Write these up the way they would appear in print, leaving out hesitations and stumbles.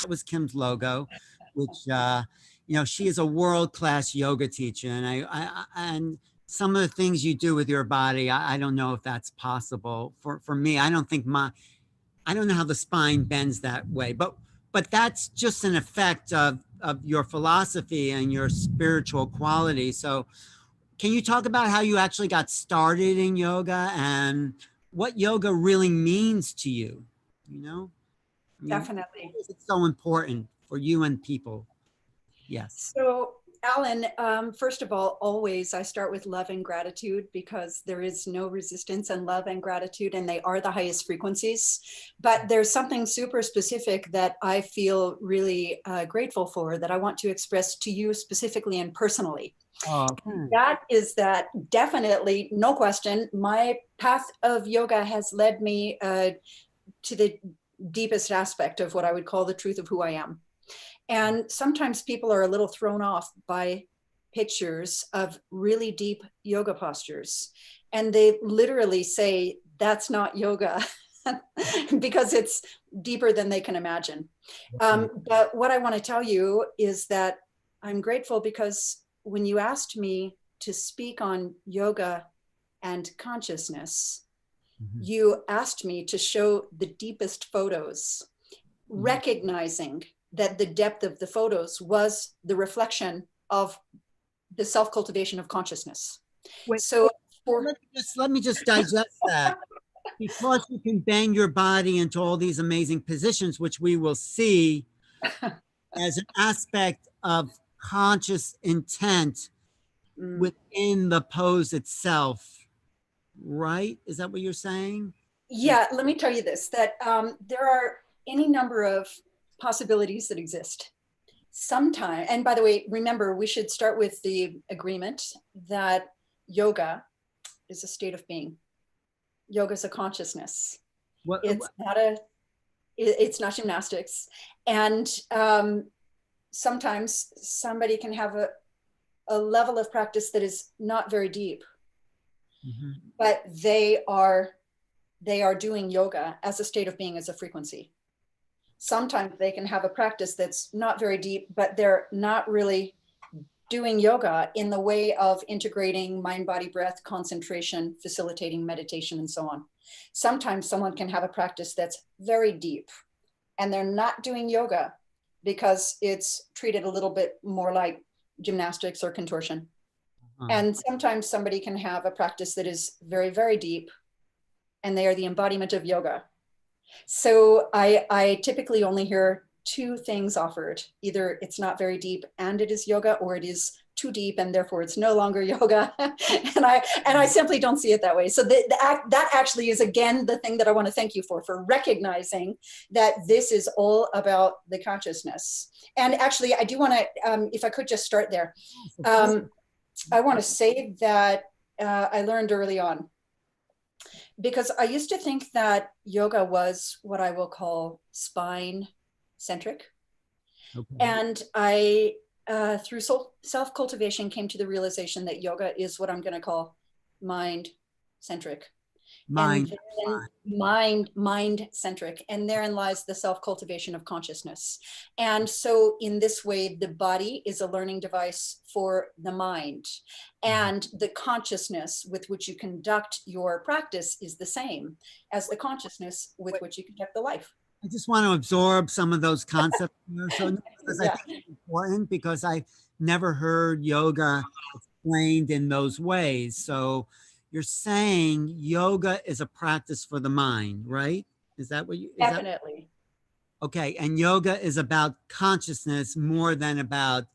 was Kim's logo, which, you know, she is a world-class yoga teacher. And and some of the things you do with your body, I don't know if that's possible for me. I don't think I don't know how the spine bends that way, but that's just an effect of your philosophy and your spiritual quality. So can you talk about how you actually got started in yoga and what yoga really means to you? You know, I mean, Definitely. it's so important for you and people. Yes. So, Alan, first of all, always I start with love and gratitude because there is no resistance in love and gratitude, and they are the highest frequencies. But there's something super specific that I feel really grateful for that I want to express to you specifically and personally. That is that definitely, no question, my path of yoga has led me to the deepest aspect of what I would call the truth of who I am. And sometimes people are a little thrown off by pictures of really deep yoga postures. And they literally say, that's not yoga because it's deeper than they can imagine. But what I want to tell you is that I'm grateful because when you asked me to speak on yoga and consciousness, you asked me to show the deepest photos, recognizing that the depth of the photos was the reflection of the self-cultivation of consciousness. Wait, so let me just digest that. Because you can bend your body into all these amazing positions, which we will see as an aspect of conscious intent within the pose itself, right? Is that what you're saying? Yeah, let me tell you this, that there are any number of possibilities that exist. Sometime, and by the way, remember, we should start with the agreement that yoga is a state of being. Yoga is a consciousness. It's not gymnastics. And sometimes somebody can have a level of practice that is not very deep, but they are doing yoga as a state of being, as a frequency. Sometimes they can have a practice that's not very deep, but they're not really doing yoga in the way of integrating mind, body, breath, concentration, facilitating meditation, and so on. Sometimes someone can have a practice that's very deep and they're not doing yoga because it's treated a little bit more like gymnastics or contortion. And sometimes somebody can have a practice that is very, very deep and they are the embodiment of yoga. So I typically only hear two things offered. Either it's not very deep and it is yoga, or it is too deep and therefore it's no longer yoga. and I simply don't see it that way. So that actually is, again, the thing that I want to thank you for recognizing that this is all about the consciousness. And actually, I do want to, if I could just start there, I want to say that I learned early on, because I used to think that yoga was what I will call spine-centric. And I, through self-cultivation, came to the realization that yoga is what I'm going to call mind-centric. Mind-centric. And therein lies the self-cultivation of consciousness. And so in this way, the body is a learning device for the mind. And the consciousness with which you conduct your practice is the same as the consciousness with which you conduct the life. I just want to absorb some of those concepts. So, because I think it's important, because I never heard yoga explained in those ways. So you're saying yoga is a practice for the mind, right? Is that what you? Definitely. Okay, and yoga is about consciousness more than about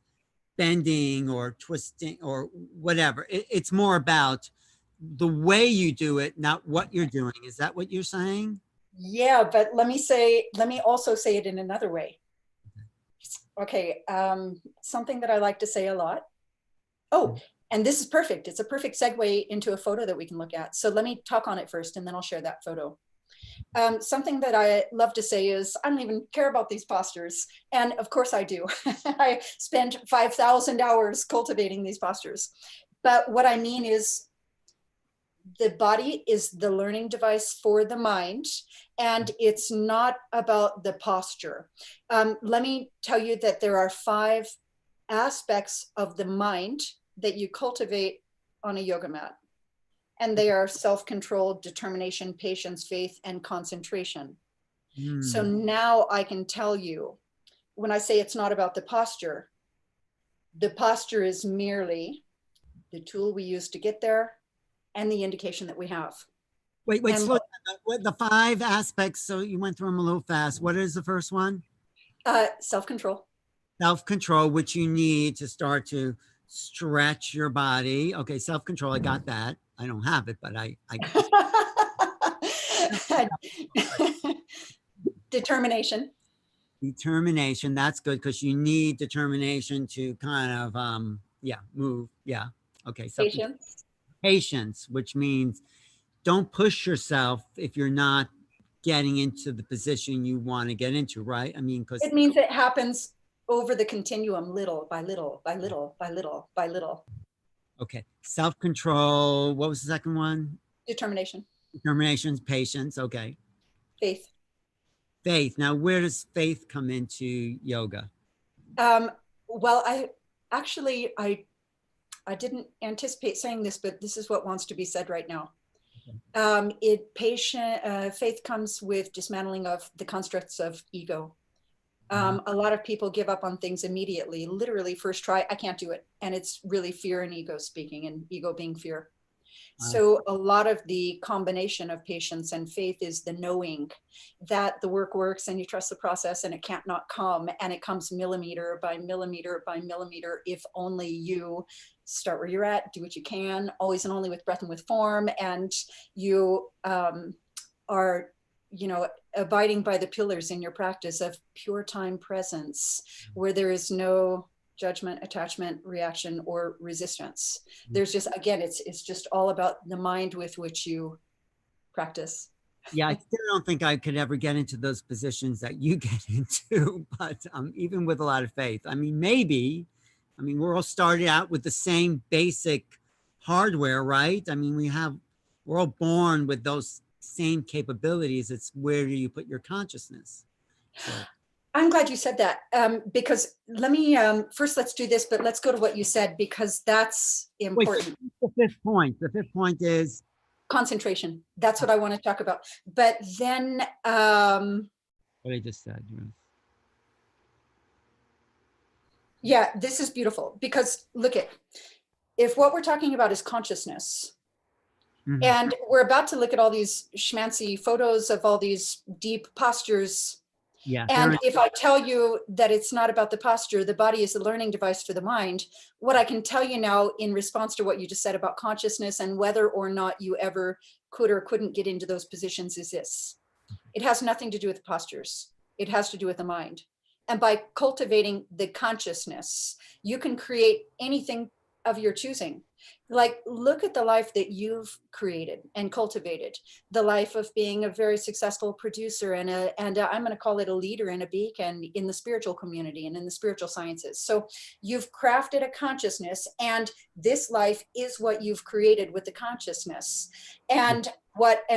bending or twisting or whatever. It's more about the way you do it, not what you're doing. Is that what you're saying? Yeah, but let me also say it in another way. Okay, something that I like to say a lot. Oh, and this is perfect. It's a perfect segue into a photo that we can look at. So let me talk on it first, and then I'll share that photo. Something that I love to say is, I don't even care about these postures. And of course I do. I spent 5,000 hours cultivating these postures. But what I mean is, the body is the learning device for the mind, and it's not about the posture. Let me tell you that there are 5 aspects of the mind that you cultivate on a yoga mat. And they are self-control, determination, patience, faith, and concentration. So now I can tell you, when I say it's not about the posture is merely the tool we use to get there and the indication that we have. Wait, slow down. What the 5 aspects? So you went through them a little fast. What is the first one? Self-control. Self-control, which you need to start to stretch your body. Okay, self-control, I got that. I don't have it, but I Determination. Determination, that's good, because you need determination to kind of move. Yeah. Okay. Patience. Patience, which means don't push yourself if you're not getting into the position you want to get into, right? I mean, because it means it happens over the continuum, little by little by little by little by little. Okay. Self-control. What was the second one? Determination. Determination, patience. Okay. Faith. Faith. Now, where does faith come into yoga? Well, I didn't anticipate saying this, but this is what wants to be said right now. Okay. Faith comes with dismantling of the constructs of ego. A lot of people give up on things immediately, literally first try, I can't do it. And it's really fear and ego speaking, and ego being fear. So a lot of the combination of patience and faith is the knowing that the work works and you trust the process and it can't not come, and it comes millimeter by millimeter by millimeter if only you start where you're at, do what you can, always and only with breath and with form, and you are, you know, abiding by the pillars in your practice of pure time presence, where there is no judgment, attachment, reaction, or resistance. There's just, again, it's just all about the mind with which you practice. Yeah, I still don't think I could ever get into those positions that you get into, but even with a lot of faith, I mean, maybe, I mean, we're all started out with the same basic hardware, right? I mean, we're all born with those same capabilities. It's where do you put your consciousness? So. I'm glad you said that, because let me, first let's do this, but let's go to what you said, because that's important. Wait, the 5th point. The 5th point is? Concentration. That's what I want to talk about. But then... what I just said. Yeah, this is beautiful, because look at, if what we're talking about is consciousness, and we're about to look at all these schmancy photos of all these deep postures. Yeah. And if I tell you that it's not about the posture, the body is the learning device for the mind, what I can tell you now in response to what you just said about consciousness and whether or not you ever could or couldn't get into those positions is this. It has nothing to do with the postures. It has to do with the mind. And by cultivating the consciousness, you can create anything of your choosing. Like, look at the life that you've created and cultivated, the life of being a very successful producer and I'm going to call it a leader and a beacon in the spiritual community and in the spiritual sciences. So you've crafted a consciousness, and this life is what you've created with the consciousness. And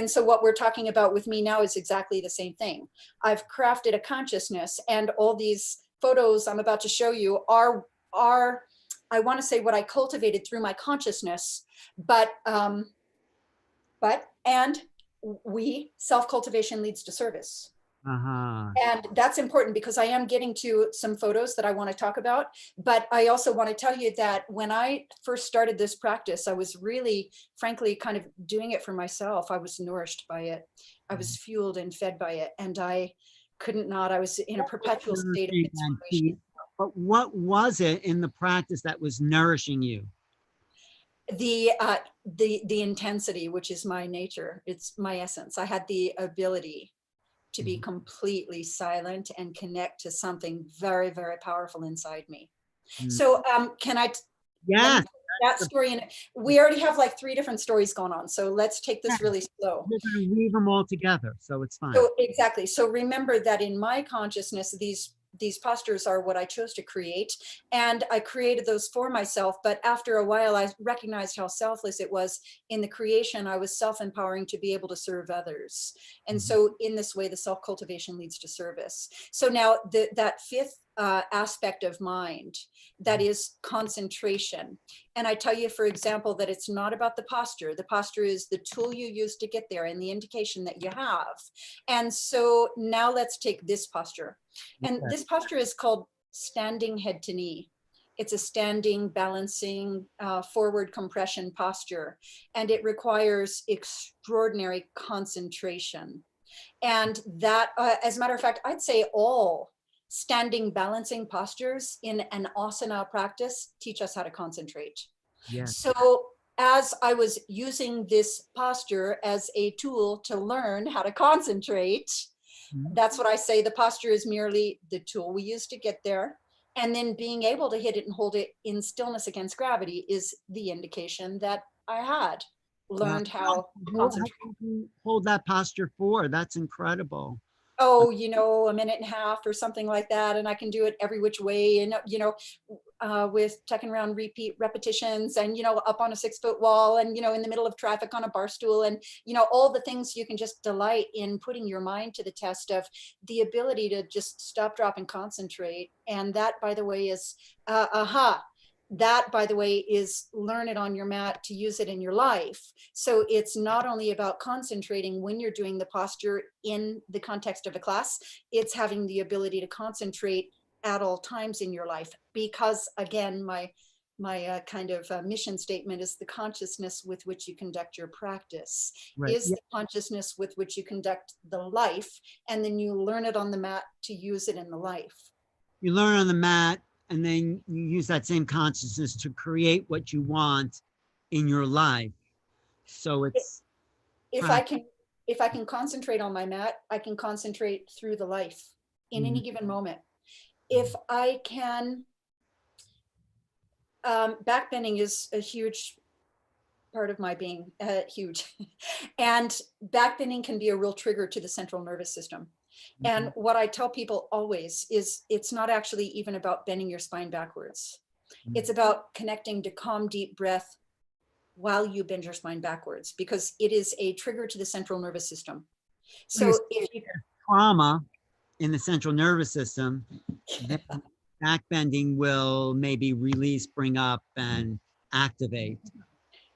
so what we're talking about with me now is exactly the same thing. I've crafted a consciousness, and all these photos I'm about to show you are I want to say what I cultivated through my consciousness, but self-cultivation leads to service. And that's important, because I am getting to some photos that I want to talk about, but I also want to tell you that when I first started this practice, I was really, frankly, kind of doing it for myself. I was nourished by it. I was fueled and fed by it, and I couldn't not. I was in a perpetual state of inspiration. But what was it in the practice that was nourishing you? The intensity, which is my nature. It's my essence. I had the ability to be completely silent and connect to something very, very powerful inside me. So can I? Yeah. That story, and we already have like 3 different stories going on. So let's take this really slow. We're going to weave them all together, so it's fine. So exactly. So remember that in my consciousness, these these postures are what I chose to create. And I created those for myself. But after a while, I recognized how selfless it was in the creation. I was self-empowering to be able to serve others. And so in this way, the self-cultivation leads to service. So now that fifth aspect of mind, that is concentration. And I tell you, for example, that it's not about the posture. The posture is the tool you use to get there and the indication that you have. And so now let's take this posture. And this posture is called standing head to knee. It's a standing, balancing, forward compression posture. And it requires extraordinary concentration. And that, as a matter of fact, I'd say all standing balancing postures in an asana practice teach us how to concentrate. Yes. So as I was using this posture as a tool to learn how to concentrate, that's what I say, the posture is merely the tool we use to get there. And then being able to hit it and hold it in stillness against gravity is the indication that I had learned how to concentrate. How can you hold that posture for? That's incredible. Oh, a minute and a half or something like that. And I can do it every which way. And, with second round repeat repetitions and, up on a 6-foot wall and, in the middle of traffic on a bar stool and, all the things you can just delight in putting your mind to the test of the ability to just stop, drop, and concentrate. And that, by the way, is, that, by the way, is learn it on your mat to use it in your life. So it's not only about concentrating when you're doing the posture in the context of a class, it's having the ability to concentrate at all times in your life. Because again, my kind of mission statement is the consciousness with which you conduct your practice is the consciousness with which you conduct the life. And then you learn it on the mat to use it in the life. You learn on the mat, and then you use that same consciousness to create what you want in your life. So it's if I can concentrate on my mat, I can concentrate through the life in any given moment. If I can, backbending is a huge part of my being, huge. And backbending can be a real trigger to the central nervous system. And what I tell people always is it's not actually even about bending your spine backwards. It's about connecting to calm, deep breath while you bend your spine backwards, because it is a trigger to the central nervous system. So if you trauma in the central nervous system, then backbending will maybe release, bring up, and activate.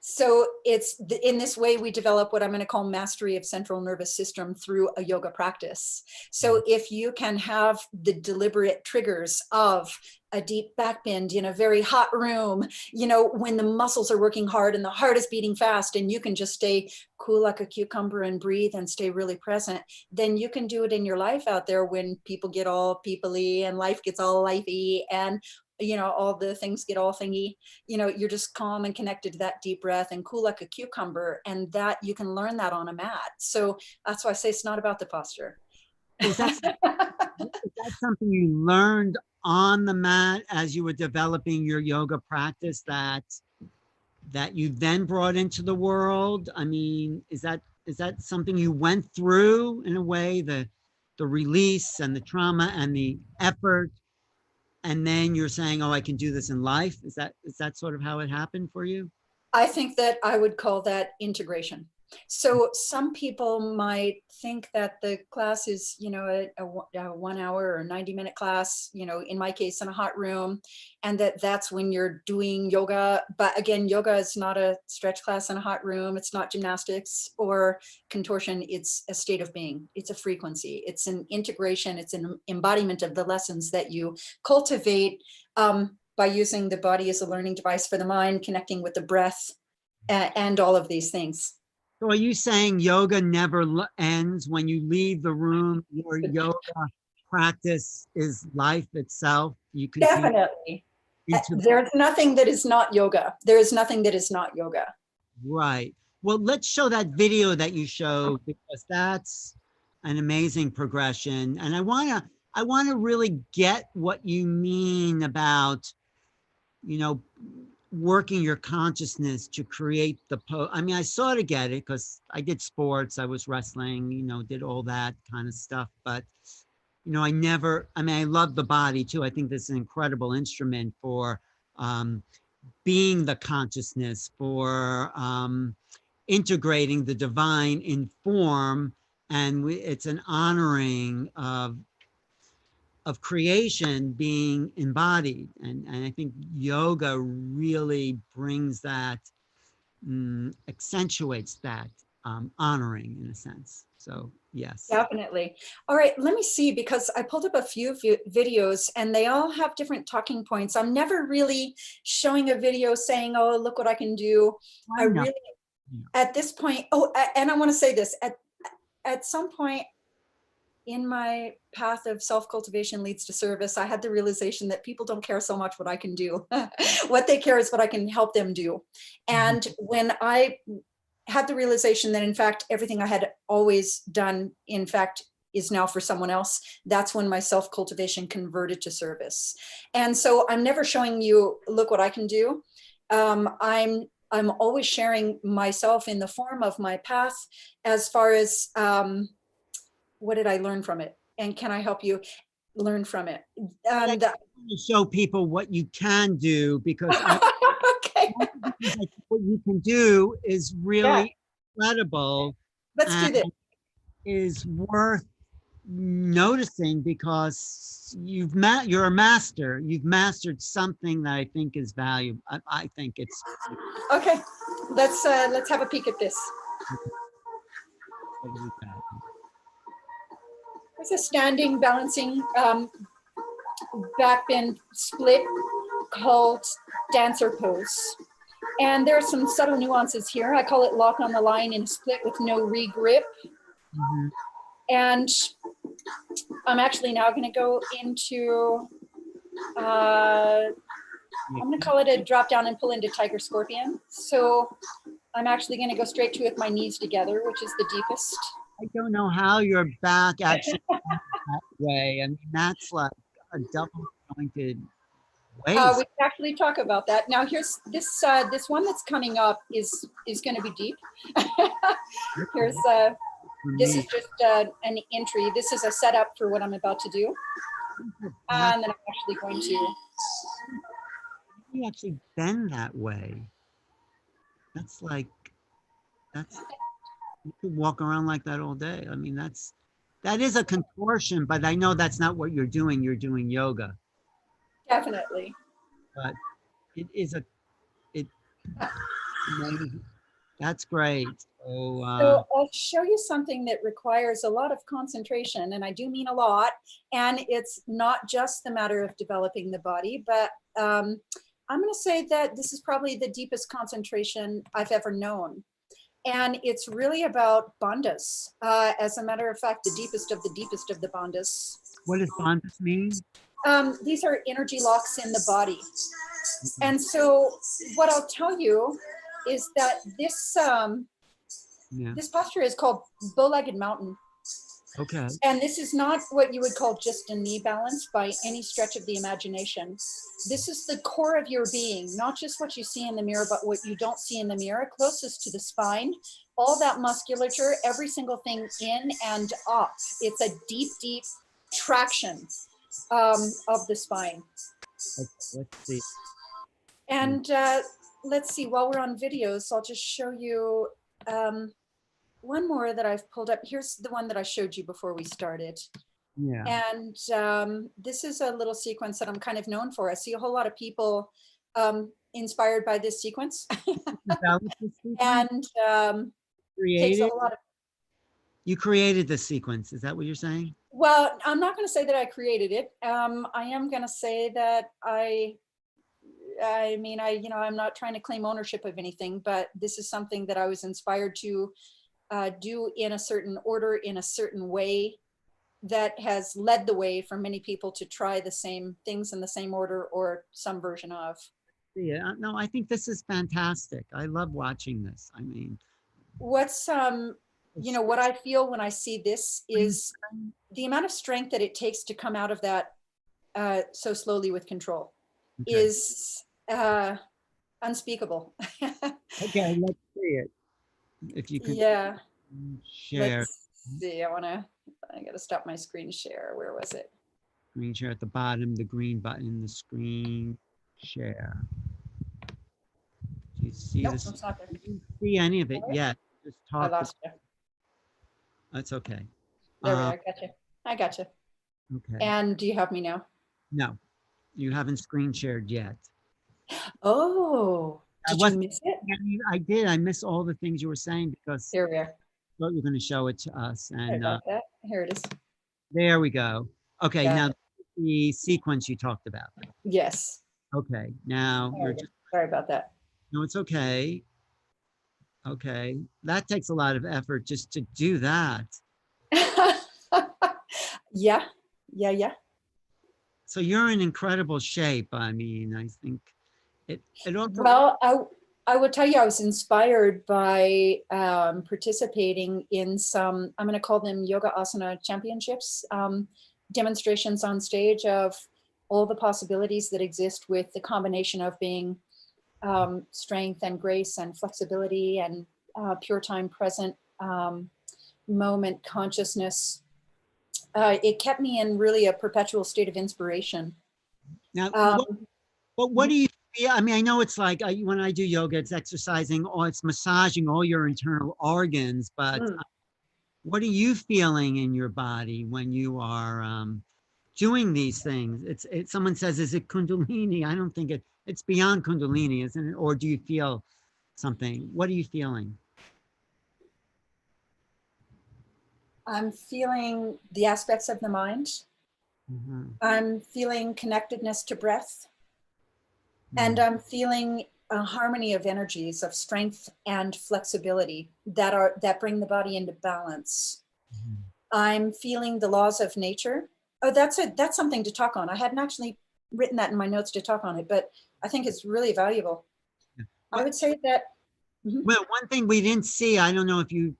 So it's in this way we develop what I'm going to call mastery of central nervous system through a yoga practice. So if you can have the deliberate triggers of a deep backbend in a very hot room, when the muscles are working hard and the heart is beating fast, and you can just stay cool like a cucumber and breathe and stay really present, then you can do it in your life out there when people get all peoply and life gets all lifey and all the things get all thingy, you're just calm and connected to that deep breath and cool like a cucumber. And that you can learn that on a mat. So that's why I say it's not about the posture. Is that something you learned on the mat as you were developing your yoga practice that you then brought into the world? I mean, is that something you went through in a way, the release and the trauma and the effort? And then you're saying, oh, I can do this in life. Is that sort of how it happened for you? I think that I would call that integration. So some people might think that the class is, a 1 hour or 90-minute class, in my case, in a hot room, and that's when you're doing yoga. But again, yoga is not a stretch class in a hot room. It's not gymnastics or contortion. It's a state of being. It's a frequency. It's an integration. It's an embodiment of the lessons that you cultivate by using the body as a learning device for the mind, connecting with the breath, and all of these things. So are you saying yoga never ends when you leave the room? Your yoga practice is life itself. You can definitely. There's nothing that is not yoga. There is nothing that is not yoga. Right. Well, let's show that video that you showed, because that's an amazing progression. And I want to really get what you mean about, working your consciousness to create the pose. I mean, I sort of get it because I did sports, I was wrestling, did all that kind of stuff. But you know, I mean, I love the body too. I think this is an incredible instrument for being the consciousness, for integrating the divine in form. And it's an honoring of creation being embodied. And I think yoga really brings that, accentuates that honoring in a sense. So yes. Definitely. All right, let me see, because I pulled up a few videos and they all have different talking points. I'm never really showing a video saying, oh, look what I can do. I really, at this point, oh, and I want to say this, at some point in my path of self-cultivation leads to service, I had the realization that people don't care so much what I can do. What they care is what I can help them do. And when I had the realization that in fact everything I had always done in fact is now for someone else, that's when my self-cultivation converted to service. And so I'm never showing you, look what I can do. I'm always sharing myself in the form of my path, as far as what did I learn from it, and can I help you learn from it? And to show people what you can do, because okay. what you can do is really incredible. Let's do this. Is worth noticing, because you're a master. You've mastered something that I think is valuable. I think it's okay. Let's have a peek at this. It's a standing balancing back bend split called dancer pose. And there are some subtle nuances here. I call it lock on the line in a split with no re-grip. And I'm actually now going to go into, I'm going to call it a drop down and pull into tiger scorpion. So I'm actually going to go straight to it with my knees together, which is the deepest. I don't know how your back actually that way. I mean, that's like a double jointed waist. We can actually talk about that. Now here's this, this one that's coming up is going to be deep. Here's, this is just an entry. This is a setup for what I'm about to do. And then I'm actually going to. You actually bend that way. That's like, you could walk around like that all day. I mean, that is a contortion, but I know that's not what you're doing. You're doing yoga. Definitely. But it is that's great. So I'll show you something that requires a lot of concentration, and I do mean a lot. And it's not just the matter of developing the body, but I'm going to say that this is probably the deepest concentration I've ever known. And it's really about bandhas. As a matter of fact, the deepest of the bandhas. What does bandhas mean? These are energy locks in the body. And so what I'll tell you is that this, this posture is called bow-legged mountain. Okay. And this is not what you would call just a knee balance by any stretch of the imagination. This is the core of your being, not just what you see in the mirror, but what you don't see in the mirror, closest to the spine, all that musculature, every single thing in and up. It's a deep, deep traction of the spine. Okay, let's see. And let's see, while we're on videos, I'll just show you one more that I've pulled up. Here's the one that I showed you before we started. Yeah. And this is a little sequence that I'm kind of known for. I see a whole lot of people inspired by this sequence. And takes a lot of. You created the sequence. Is that what you're saying? Well, I'm not going to say that I created it. I am going to say that I mean, I'm not trying to claim ownership of anything, but this is something that I was inspired to do in a certain order, in a certain way, that has led the way for many people to try the same things in the same order or some version of. Yeah, no, I think this is fantastic. I love watching this. I mean, what's what I feel when I see this is the amount of strength that it takes to come out of that so slowly with control. Okay. Is unspeakable. Okay, let's see it. If you could share. Let's see, I want to I got to stop my screen share. Where was it? Screen share at the bottom, the green button, the screen share. Do you see Nope, this? it's not there. I didn't see any of it All right. yet. Just I talk. lost you. That's okay. There we are. I got you. I got you. Okay. And do you have me now? No, you haven't screen shared yet. Oh, did you miss it? I did. I missed all the things you were saying because Here we are. thought you were going to show it to us. Sorry And about that. Here it is. there we go. Okay, Got now it. the sequence you talked about. Yes. Okay, now you're just, Sorry about that. no, it's okay. Okay, that takes a lot of effort just to do that. Yeah. Yeah. Yeah. So you're in incredible shape. I mean, I think it all. Well, I would tell you, I was inspired by participating in some, I'm going to call them yoga asana championships, demonstrations on stage of all the possibilities that exist with the combination of being strength and grace and flexibility and pure time present moment consciousness. It kept me in really a perpetual state of inspiration. Now, what do you feel? I mean, I know it's like when I do yoga, it's exercising or it's massaging all your internal organs, but what are you feeling in your body when you are doing these things? Someone says, is it Kundalini? I don't think it's beyond Kundalini, isn't it? Or do you feel something? What are you feeling? I'm feeling the aspects of the mind. I'm feeling connectedness to breath. And I'm feeling a harmony of energies of strength and flexibility that bring the body into balance. I'm feeling the laws of nature. Oh, that's something to talk on. I hadn't actually written that in my notes to talk on it, but I think it's really valuable. I would say that. Well, one thing we didn't see, I don't know if you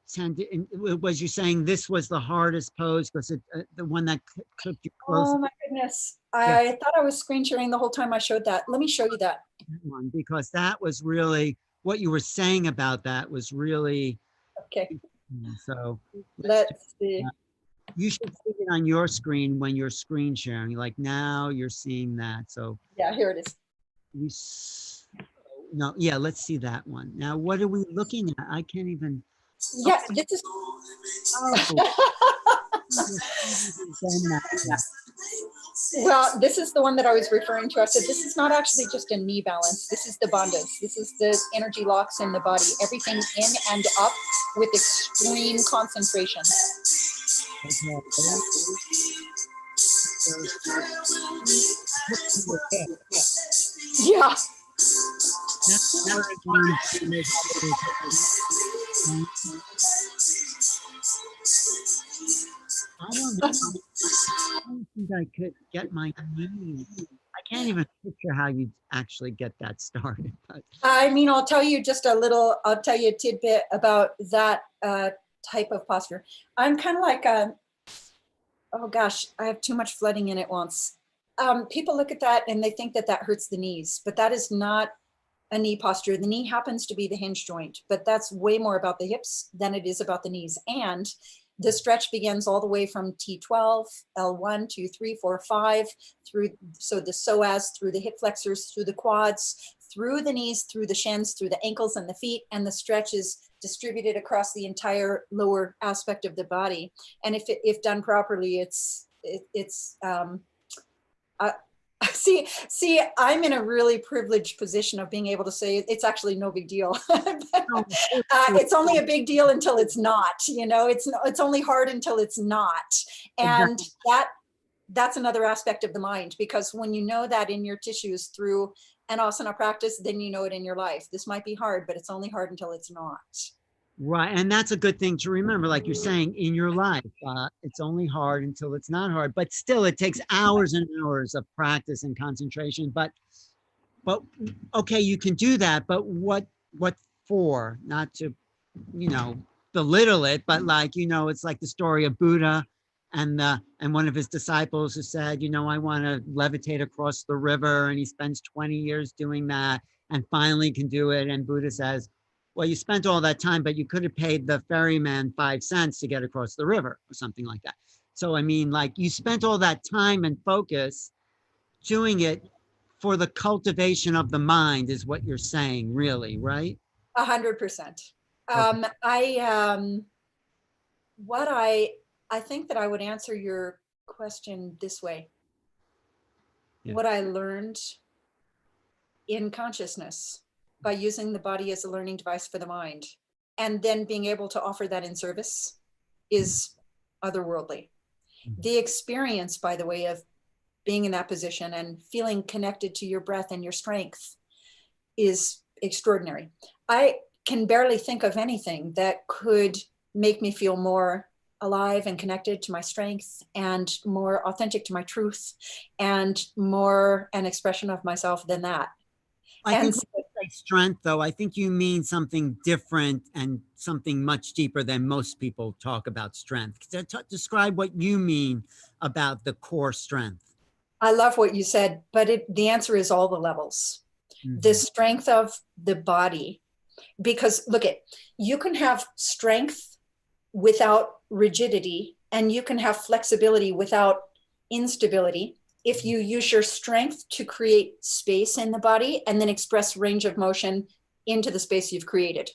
was you saying this was the hardest pose because the one that took you close. Oh my goodness. I thought I was screen sharing the whole time I showed that. Let me show you that. One, because that was really what you were saying about that was really. Okay. So let's see. You should see it on your screen when you're screen sharing. Like now you're seeing that. So yeah, here it is. No, yeah, let's see that one. Now, what are we looking at? I can't even. Yeah, this is. Well, this is the one that I was referring to. I said, this is not actually just a knee balance. This is the bandhas. This is the energy locks in the body. Everything in and up with extreme concentration. Yeah. I don't know. I don't think I could get my knees. I can't even picture how you actually get that started. But. I mean, I'll tell you a tidbit about that type of posture. I'm kind of like oh gosh, I have too much flooding in at once. People look at that and they think that hurts the knees, but that is not a knee posture. The knee happens to be the hinge joint, but that's way more about the hips than it is about the knees. And the stretch begins all the way from T12, L1, 2, 3, 4, 5, through, so the psoas, through the hip flexors, through the quads, through the knees, through the shins, through the ankles and the feet, and the stretch is distributed across the entire lower aspect of the body. And if done properly, see, I'm in a really privileged position of being able to say it's actually no big deal. It's only a big deal until it's not, it's only hard until it's not. And that's another aspect of the mind, because when you know that in your tissues through an asana practice, then you know it in your life. This might be hard, but it's only hard until it's not. Right. And that's a good thing to remember, like you're saying, in your life, it's only hard until it's not hard, but still it takes hours and hours of practice and concentration. But okay, you can do that, but what for? Not to, belittle it, but it's like the story of Buddha and one of his disciples who said, I want to levitate across the river, and he spends 20 years doing that and finally can do it. And Buddha says, well, you spent all that time, but you could have paid the ferryman 5 cents to get across the river or something like that. So, I mean, like you spent all that time and focus doing it for the cultivation of the mind is what you're saying, really, right? 100%. Okay. What I think that I would answer your question this way. Yeah. What I learned in consciousness by using the body as a learning device for the mind, and then being able to offer that in service is otherworldly. The experience, by the way, of being in that position and feeling connected to your breath and your strength is extraordinary. I can barely think of anything that could make me feel more alive and connected to my strength and more authentic to my truth and more an expression of myself than that. I And think when you say strength, though, I think you mean something different and something much deeper than most people talk about strength. Describe what you mean about the core strength. I love what you said, but the answer is all the levels. The Mhm. strength of the body, because look at, you can have strength without rigidity, and you can have flexibility without instability if you use your strength to create space in the body and then express range of motion into the space you've created.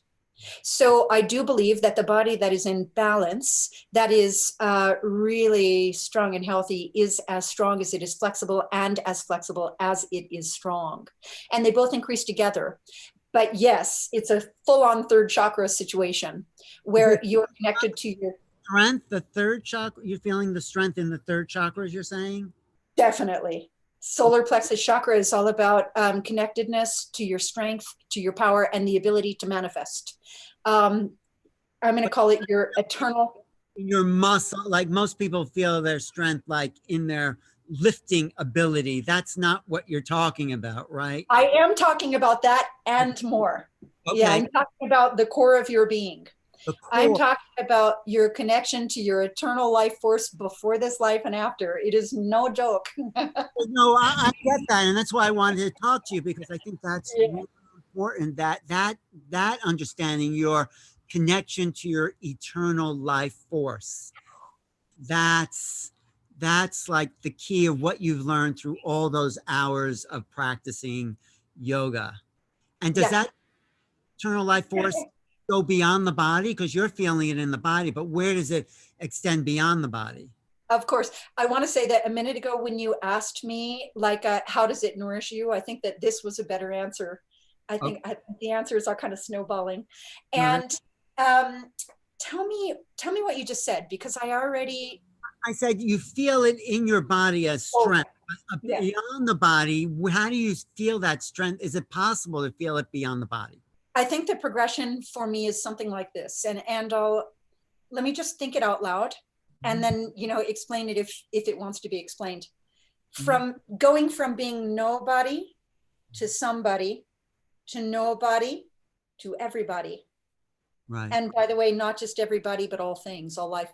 So I do believe that the body that is in balance, that is really strong and healthy, is as strong as it is flexible and as flexible as it is strong. And they both increase together. But yes, it's a full-on third chakra situation Is where it you're connected to your, strength, the third chakra? You're feeling the strength in the third chakra, as you're saying? definitely. Solar plexus chakra is all about connectedness to your strength, to your power, and the ability to manifest. Um, I'm going to call it your eternal. Your muscle, like most people feel their strength like in their lifting ability. That's not what you're talking about, right? I am talking about that and more. Yeah, Okay. I'm talking about the core of your being. The I'm core. talking about your connection to your eternal life force before this life and after. It is no joke. No, I get that, and that's why I wanted to talk to you because I think that's Yeah. really important. That understanding your connection to your eternal life force. That's that's like the key of what you've learned through all those hours of practicing yoga. And does Yeah. that eternal life force go beyond the body? Because you're feeling it in the body, but where does it extend beyond the body? Of course. I want to say that a minute ago when you asked me, like, how does it nourish you? I think that this was a better answer. Okay. The answers are kind of snowballing. No, And um, tell me what you just said, because I already, I said you feel it in your body as oh, strength. yeah. Beyond the body, how do you feel that strength? Is it possible to feel it beyond the body? I think the progression for me is something like this. And I'll, let me just think it out loud and Mhm. then, explain it if it wants to be explained. Mhm. From going from being nobody to somebody to nobody to everybody. Right. And by the way, not just everybody, but all things, all life,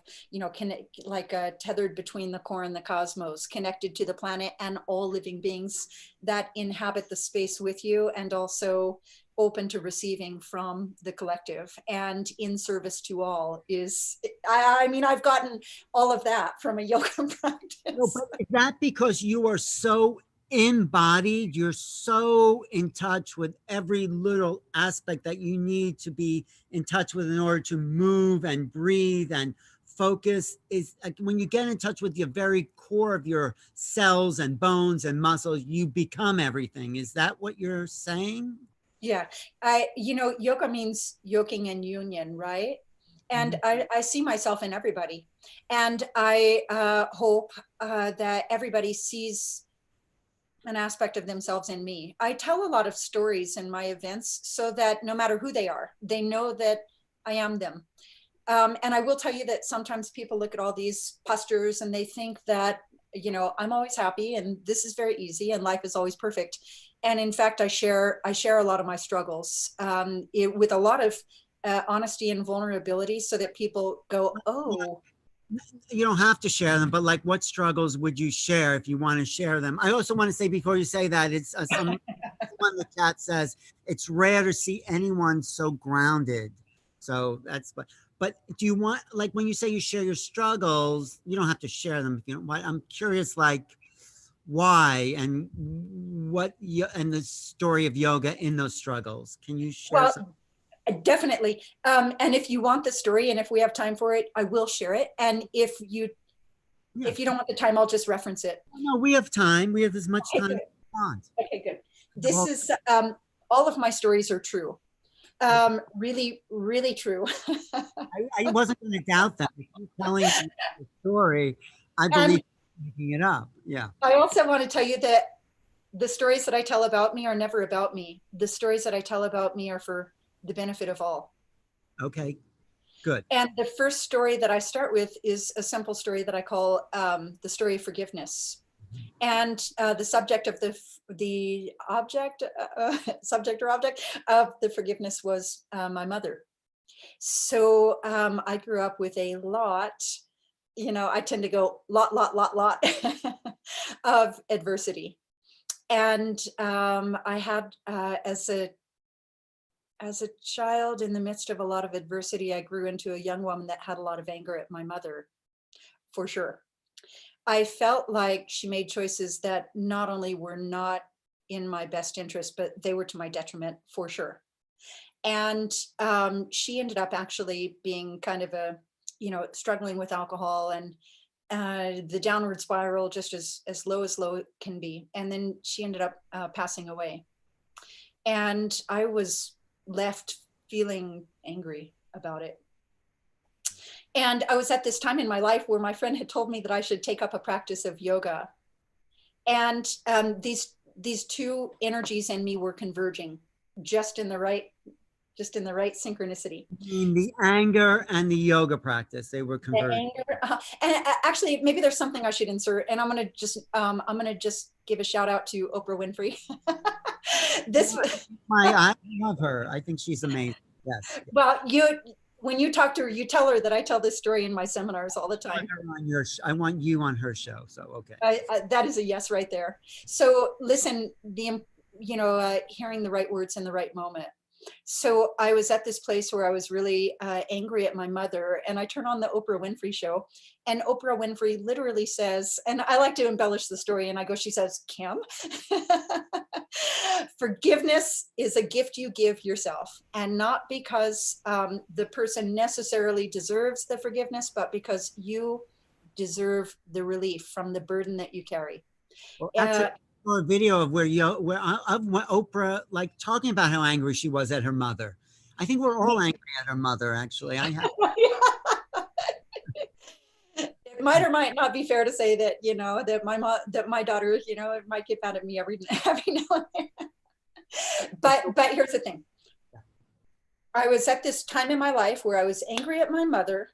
like tethered between the core and the cosmos, connected to the planet and all living beings that inhabit the space with you, and also open to receiving from the collective and in service to all is, I mean, I've gotten all of that from a yoga No, practice. but is that because you are so embodied? You're so in touch with every little aspect that you need to be in touch with in order to move and breathe and focus. Is like when you get in touch with the very core of your cells and bones and muscles, you become everything. Is that what you're saying? Yeah, yoga means yoking and union, right? And Mhm. I see myself in everybody. And I hope that everybody sees an aspect of themselves in me. I tell a lot of stories in my events so that no matter who they are, they know that I am them. And I will tell you that sometimes people look at all these postures and they think that, I'm always happy and this is very easy and life is always perfect. And in fact, I share a lot of my struggles with a lot of honesty and vulnerability so that people go, oh, You don't have to share them, but like what struggles would you share if you want to share them? I also want to say before you say that, it's someone in the chat says it's rare to see anyone so grounded. So that's what. But do you want, like, when you say you share your struggles, you don't have to share them if you don't want. I'm curious, like, why and and the story of yoga in those struggles. Can you share some? Well, definitely. And if you want the story and if we have time for it, I will share it. And Yeah. if you don't want the time, I'll just reference it. No, we have time. We have as much Okay, time good. as we want. Okay, good. This is all of my stories are true. Really, really true. I wasn't going to doubt that. If you're telling me the story, I believe And you're making it up. Yeah. I also want to tell you that the stories that I tell about me are never about me. The stories that I tell about me are for the benefit of all. Okay, good. And the first story that I start with is a simple story that I call the story of forgiveness. And the subject of the object, subject or object of the forgiveness was my mother. So I grew up with a lot, I tend to go lot of adversity. And I had, as a child in the midst of a lot of adversity, I grew into a young woman that had a lot of anger at my mother, for sure. I felt like she made choices that not only were not in my best interest, but they were to my detriment, for sure. And she ended up actually being kind of struggling with alcohol and the downward spiral, just as low can be. And then she ended up passing away. And I was left feeling angry about it. And I was at this time in my life where my friend had told me that I should take up a practice of yoga. And these two energies in me were converging just in the right synchronicity. You mean the anger and the yoga practice, they were The converted. anger, and actually, maybe there's something I should insert, and I'm gonna just give a shout out to Oprah Winfrey. I love her. I think she's amazing. Yes. Well, when you talk to her, you tell her that I tell this story in my seminars all the time. I want you on her show. So, okay. That is a yes right there. So listen, hearing the right words in the right moment. So I was at this place where I was really angry at my mother, and I turn on the Oprah Winfrey show, and Oprah Winfrey literally says, and I like to embellish the story, and I go, she says, Kim, forgiveness is a gift you give yourself, and not because the person necessarily deserves the forgiveness, but because you deserve the relief from the burden that you carry. Well, actually, a video of where Oprah, like, talking about how angry she was at her mother. I think we're all angry at her mother. Actually, I have. It might or might not be fair to say that that my daughter might get mad at me every now and then. But here's the thing. I was at this time in my life where I was angry at my mother.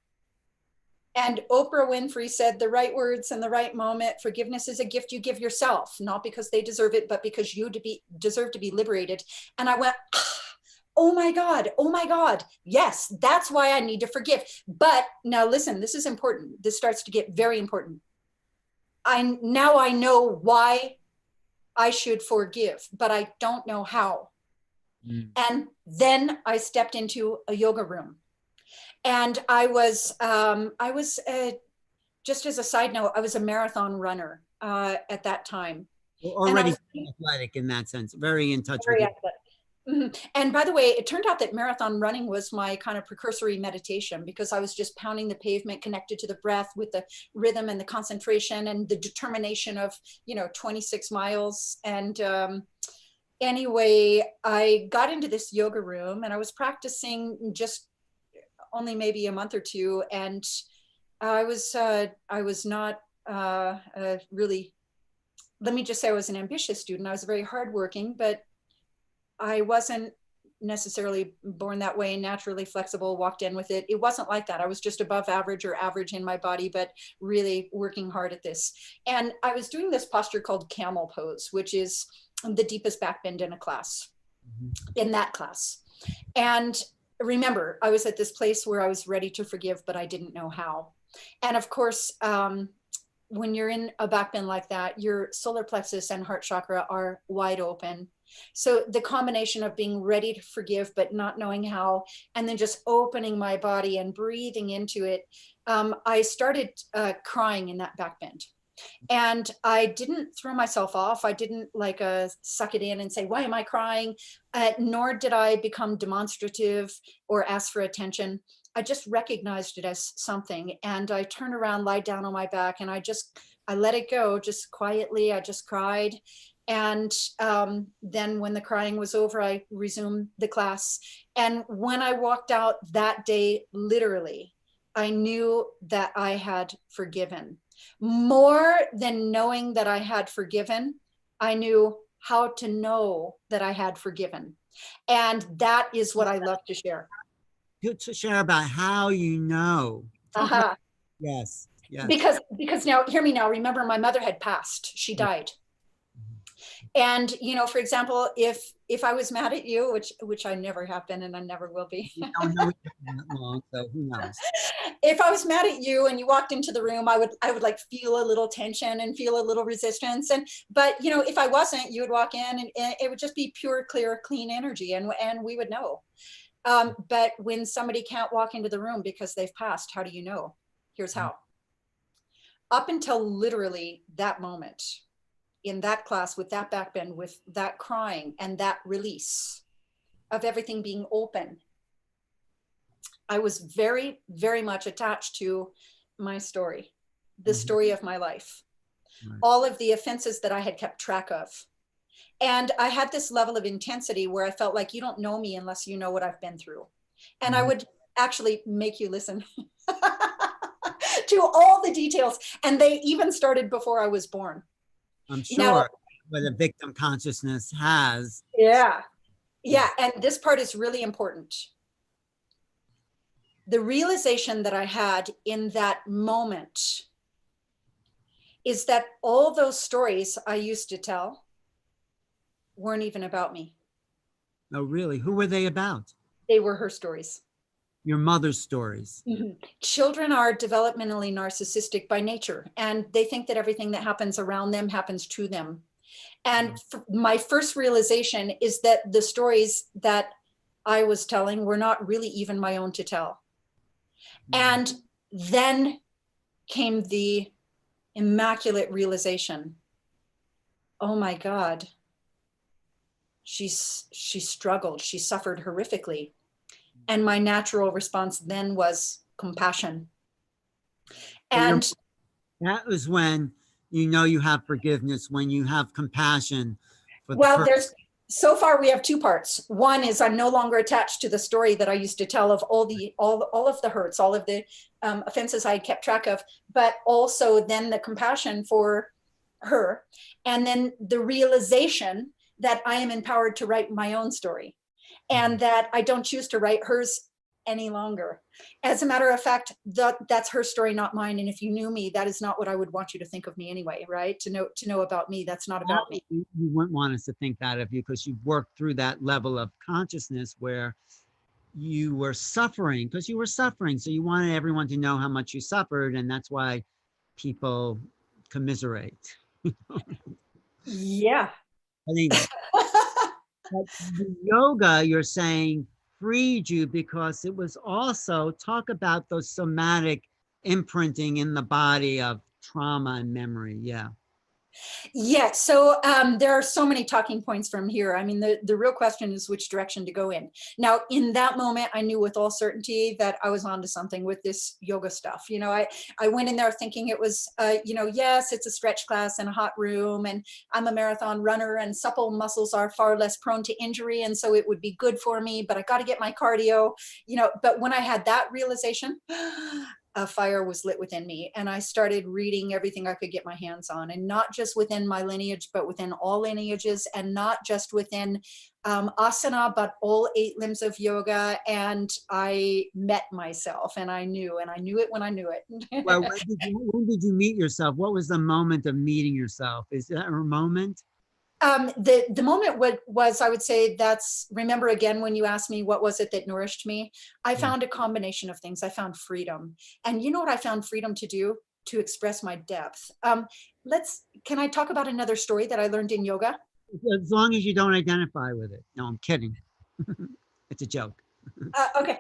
And Oprah Winfrey said the right words in the right moment. Forgiveness is a gift you give yourself, not because they deserve it, but because you deserve to be liberated. And I went, oh my God. Yes, that's why I need to forgive. But now listen, this is important. This starts to get very important. I know why I should forgive, but I don't know how. And then I stepped into a yoga room. And I was just as a side note, I was a marathon runner at that time. Already athletic in that sense, very in touch with it. Mm-hmm. And by the way, it turned out that marathon running was my kind of precursory meditation, because I was just pounding the pavement, connected to the breath with the rhythm and the concentration and the determination of 26 miles. And anyway, I got into this yoga room and I was practicing just only maybe a month or two, and I was not really, let me just say, I was an ambitious student. I was very hardworking, but I wasn't necessarily born that way, naturally flexible, walked in with it. It wasn't like that. I was just above average or average in my body, but really working hard at this. And I was doing this posture called camel pose, which is the deepest back bend in a class, in that class. And remember, I was at this place where I was ready to forgive, but I didn't know how. And of course, when you're in a back bend like that, your solar plexus and heart chakra are wide open. So the combination of being ready to forgive, but not knowing how, and then just opening my body and breathing into it. I started crying in that back bend. And I didn't throw myself off. I didn't like suck it in and say, why am I crying? Nor did I become demonstrative or ask for attention. I just recognized it as something. And I turned around, lied down on my back, and I let it go just quietly. I just cried. And then when the crying was over, I resumed the class. And when I walked out that day, literally, I knew that I had forgiven. More than knowing that I had forgiven, I knew how to know that I had forgiven. And that is what I love to share. To share about how you know. Talk about, yes, yes. Because now, hear me now, remember my mother had passed, she died. And, you know, for example, if I was mad at you, which I never have been and I never will be. You don't know that long, so who knows? If I was mad at you and you walked into the room, I would like feel a little tension and feel a little resistance. But you know, if I wasn't, you would walk in and it would just be pure, clear, clean energy, and we would know. But when somebody can't walk into the room because they've passed, how do you know? Here's how. Up until literally that moment, in that class, with that back bend, with that crying and that release of everything being open, I was very, very much attached to my story, the story of my life, all of the offenses that I had kept track of. And I had this level of intensity where I felt like you don't know me unless you know what I've been through. And I would actually make you listen to all the details. And they even started before I was born. I'm sure what a victim consciousness has. Yeah. Yeah. And this part is really important. The realization that I had in that moment is that all those stories I used to tell weren't even about me. Oh, really? Who were they about? They were her stories. Your mother's stories. Children are developmentally narcissistic by nature, and they think that everything that happens around them happens to them. And my first realization is that the stories that I was telling were not really even my own to tell. And then came the immaculate realization, oh my God, she struggled, she suffered horrifically. And my natural response then was compassion. And that was when you know you have forgiveness, when you have compassion for well, so far we have two parts. One is I'm no longer attached to the story that I used to tell of all of the hurts, all of the offenses I had kept track of, but also then the compassion for her. And then the realization that I am empowered to write my own story, and that I don't choose to write hers any longer. As a matter of fact, that's her story, not mine. And if you knew me, that is not what I would want you to think of me anyway, right? To know about me, that's not about me. You wouldn't want us to think that of you because you've worked through that level of consciousness where you were suffering, because you were suffering. So you wanted everyone to know how much you suffered, and that's why people commiserate. Yeah. I think but the yoga, you're saying, freed you because it was also talk about those somatic imprinting in the body of trauma and memory. Yeah. Yeah, so there are so many talking points from here. I mean, the real question is which direction to go in. Now, in that moment, I knew with all certainty that I was onto something with this yoga stuff. You know, I went in there thinking it was, you know, yes, it's a stretch class in a hot room, and I'm a marathon runner, and supple muscles are far less prone to injury, and so it would be good for me, but I got to get my cardio, you know. But when I had that realization, a fire was lit within me, and I started reading everything I could get my hands on, and not just within my lineage, but within all lineages, and not just within asana, but all 8 limbs of yoga. And I met myself, and I knew it when I knew it. Well, when did you meet yourself? What was the moment of meeting yourself? Is that a moment? The moment was, I would say, that's, remember again, when you asked me what was it that nourished me, I found a combination of things. I found freedom. And you know what I found freedom to do? To express my depth. Can I talk about another story that I learned in yoga? As long as you don't identify with it. No, I'm kidding. It's a joke. Okay.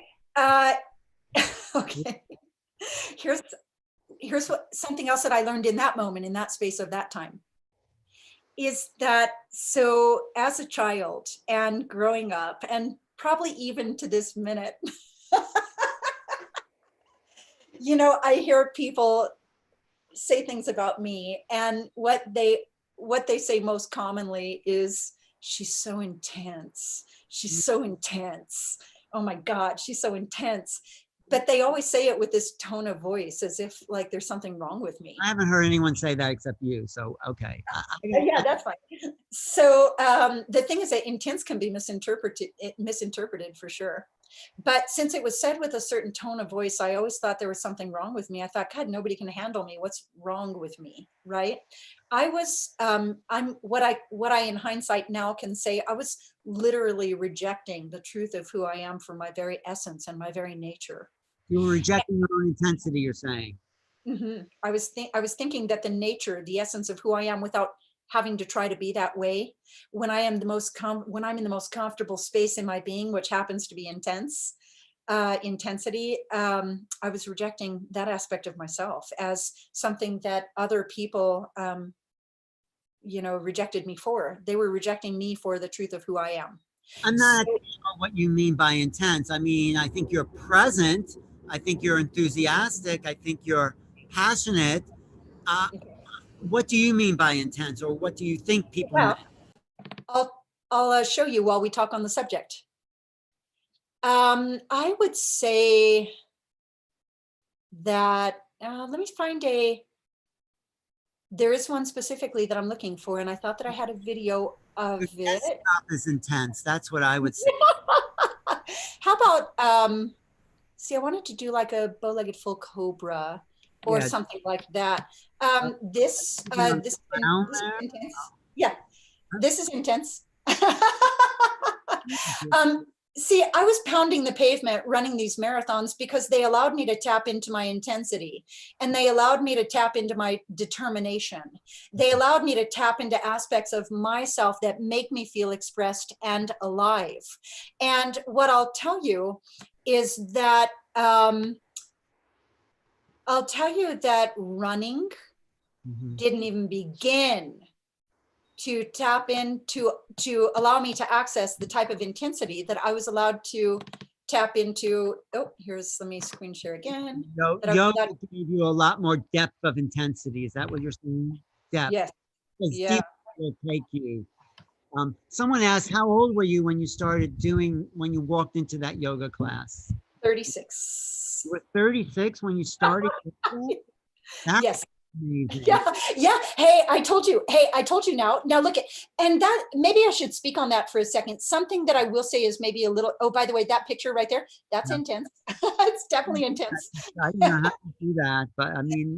Okay. Here's what something else that I learned in that moment, in that space of that time, is that so as a child and growing up, and probably even to this minute, you know, I hear people say things about me, and what they say most commonly is, she's so intense. She's so intense. Oh my God, she's so intense. But they always say it with this tone of voice as if like there's something wrong with me. I haven't heard anyone say that except you. So, okay. Yeah, that's fine. So the thing is that intense can be misinterpreted for sure. But since it was said with a certain tone of voice, I always thought there was something wrong with me. I thought, God, nobody can handle me. What's wrong with me, right? I was, I'm what I in hindsight now can say, I was literally rejecting the truth of who I am for my very essence and my very nature. You were rejecting your own intensity, you're saying. Mm-hmm. I was thinking that the nature, the essence of who I am, without having to try to be that way, when I am when I'm in the most comfortable space in my being, which happens to be intensity, I was rejecting that aspect of myself as something that other people, you know, rejected me for. They were rejecting me for the truth of who I am. I'm not sure what you mean by intense. I mean, I think you're present. I think you're enthusiastic. I think you're passionate. Uh, what do you mean by intense, or what do you think people mean? Well, I'll show you while we talk on the subject. I would say that, let me find there is one specifically that I'm looking for, and I thought that I had a video of Your it. stuff is intense. That's what I would say. How about, see, I wanted to do like a bow-legged full cobra or Yeah. something like that. This is intense. Yeah, this is intense. See, I was pounding the pavement running these marathons because they allowed me to tap into my intensity, and they allowed me to tap into my determination. They allowed me to tap into aspects of myself that make me feel expressed and alive. And what I'll tell you is that running didn't even begin to tap into, to allow me to access the type of intensity that I was allowed to tap into. Oh, let me screen share again. Yoga gave you a lot more depth of intensity. Is that what you're saying? Depth. Yes. As Yeah. deep will take you. Someone asked, how old were you when you walked into that yoga class? 36. You were 36 when you started? That's yes. amazing. Yeah. Hey, I told you now. Now look at, and that, maybe I should speak on that for a second. Something that I will say is maybe a little, oh, by the way, that picture right there, that's intense. It's definitely intense. I don't know how to do that, but I mean,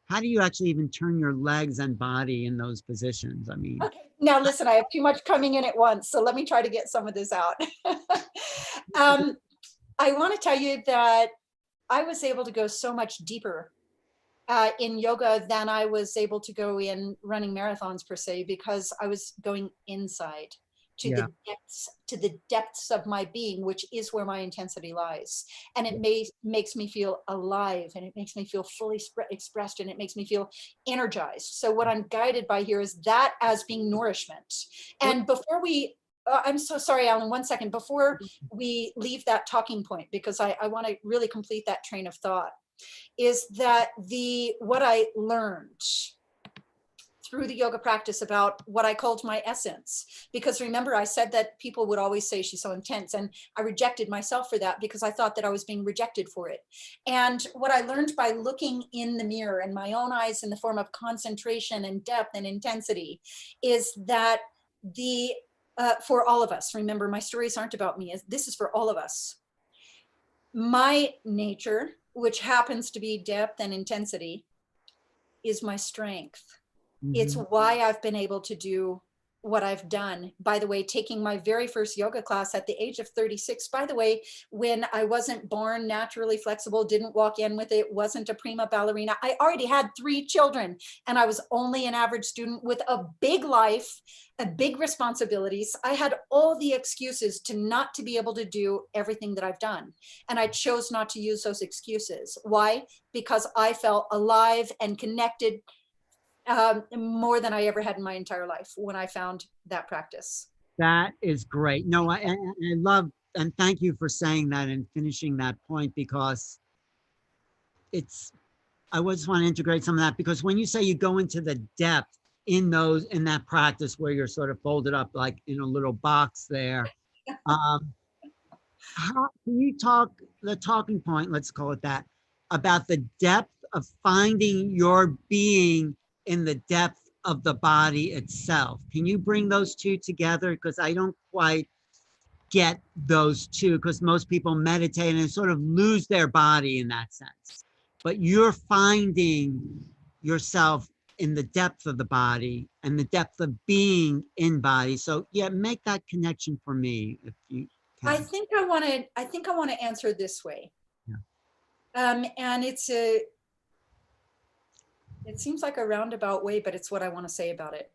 how do you actually even turn your legs and body in those positions? I mean, okay. Now listen, I have too much coming in at once, so let me try to get some of this out. I want to tell you that I was able to go so much deeper in yoga than I was able to go in running marathons per se, because I was going inside to the depths of my being, which is where my intensity lies. And it makes me feel alive, and it makes me feel fully expressed, and it makes me feel energized. So what I'm guided by here is that as being nourishment. And before we, I'm so sorry, Alan, 1 second, before we leave that talking point, because I want to really complete that train of thought, is that what I learned through the yoga practice about what I called my essence. Because remember, I said that people would always say she's so intense, and I rejected myself for that because I thought that I was being rejected for it. And what I learned by looking in the mirror in my own eyes in the form of concentration and depth and intensity is that for all of us, remember, my stories aren't about me, this is for all of us. My nature, which happens to be depth and intensity, is my strength. It's why I've been able to do what I've done. By the way, taking my very first yoga class at the age of 36, by the way, when I wasn't born naturally flexible, didn't walk in with it, wasn't a prima ballerina. I already had 3 children, and I was only an average student with a big life, a big responsibilities. I had all the excuses to be able to do everything that I've done. And I chose not to use those excuses. Why? Because I felt alive and connected more than I ever had in my entire life when I found that practice. That is great. No, I love, and thank you for saying that and finishing that point, because it's, I just want to integrate some of that, because when you say you go into the depth in that practice where you're sort of folded up like in a little box there, how can you the talking point, let's call it that, about the depth of finding your being in the depth of the body itself? Can you bring those two together? Because I don't quite get those two, because most people meditate and sort of lose their body in that sense. But you're finding yourself in the depth of the body and the depth of being in body. So yeah, make that connection for me if you can. I think I want to answer this way. Yeah. And it seems like a roundabout way, but it's what I want to say about it.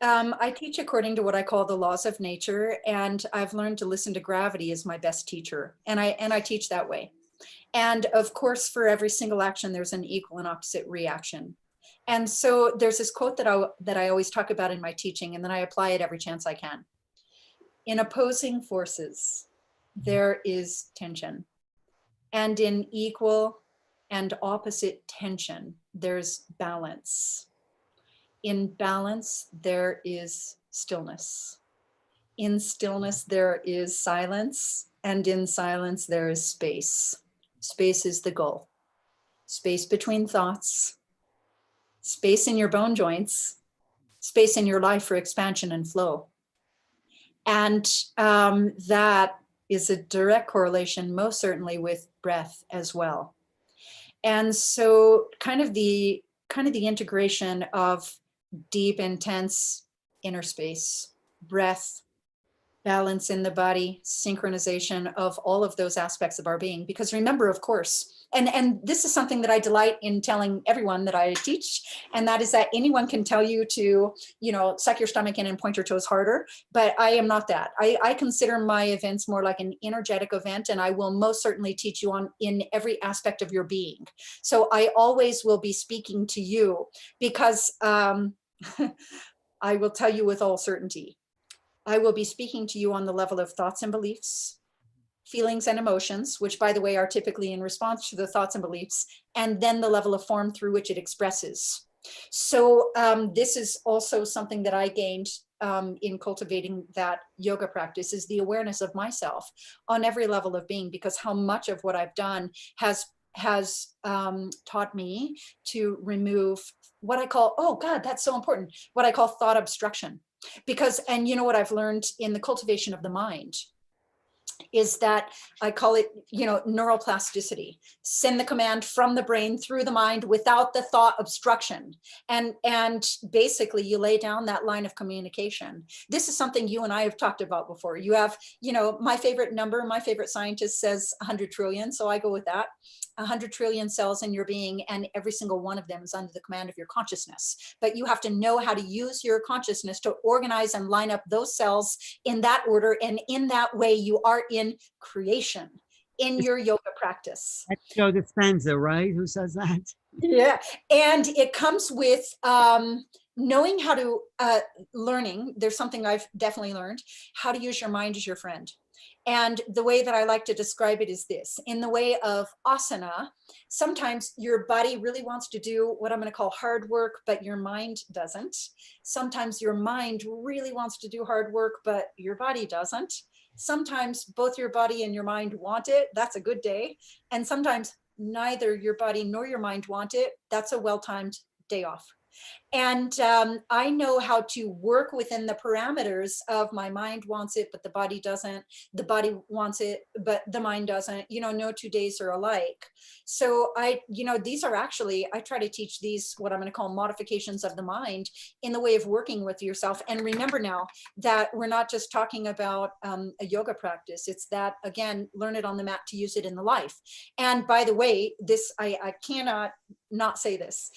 I teach according to what I call the laws of nature, and I've learned to listen to gravity as my best teacher. And I teach that way. And of course, for every single action, there's an equal and opposite reaction. And so there's this quote that I always talk about in my teaching, and then I apply it every chance I can. In opposing forces, there is tension. And in equal and opposite tension, there's balance. In balance, there is stillness. In stillness, there is silence. And in silence, there is space. Space is the goal. Space between thoughts, space in your bone joints, space in your life for expansion and flow. And that is a direct correlation, most certainly, with breath as well. And so kind of the integration of deep, intense inner space, breath, balance in the body, synchronization of all of those aspects of our being. Because remember, of course, and this is something that I delight in telling everyone that I teach, and that is that anyone can tell you to, suck your stomach in and point your toes harder, but I am not that. I consider my events more like an energetic event, and I will most certainly teach you in every aspect of your being. So I always will be speaking to you, because I will tell you with all certainty, I will be speaking to you on the level of thoughts and beliefs, feelings and emotions, which, by the way, are typically in response to the thoughts and beliefs, and then the level of form through which it expresses. So this is also something that I gained in cultivating that yoga practice, is the awareness of myself on every level of being, because how much of what I've done has taught me to remove what I call, oh God, that's so important, what I call thought obstruction. Because, and you know what I've learned in the cultivation of the mind is that I call it, neuroplasticity. Send the command from the brain through the mind without the thought obstruction. And basically you lay down that line of communication. This is something you and I have talked about before. You have, my favorite number, my favorite scientist says 100 trillion. So I go with that. 100 trillion cells in your being, and every single one of them is under the command of your consciousness. But you have to know how to use your consciousness to organize and line up those cells in that order. And in that way, you are in creation in your yoga practice. That's Joe Dispenza, right? Who says that? Yeah. And it comes with knowing how to, learning. There's something I've definitely learned, how to use your mind as your friend. And the way that I like to describe it is this: in the way of asana, sometimes your body really wants to do what I'm going to call hard work, but your mind doesn't. Sometimes your mind really wants to do hard work, but your body doesn't. Sometimes both your body and your mind want it. That's a good day. And sometimes neither your body nor your mind want it. That's a well-timed day off. And I know how to work within the parameters of my mind wants it, but the body doesn't. The body wants it, but the mind doesn't. You know, no 2 days are alike. So these are actually, I try to teach these, what I'm going to call modifications of the mind in the way of working with yourself. And remember now that we're not just talking about a yoga practice. It's that, again, learn it on the mat to use it in the life. And by the way, this, I cannot not say this.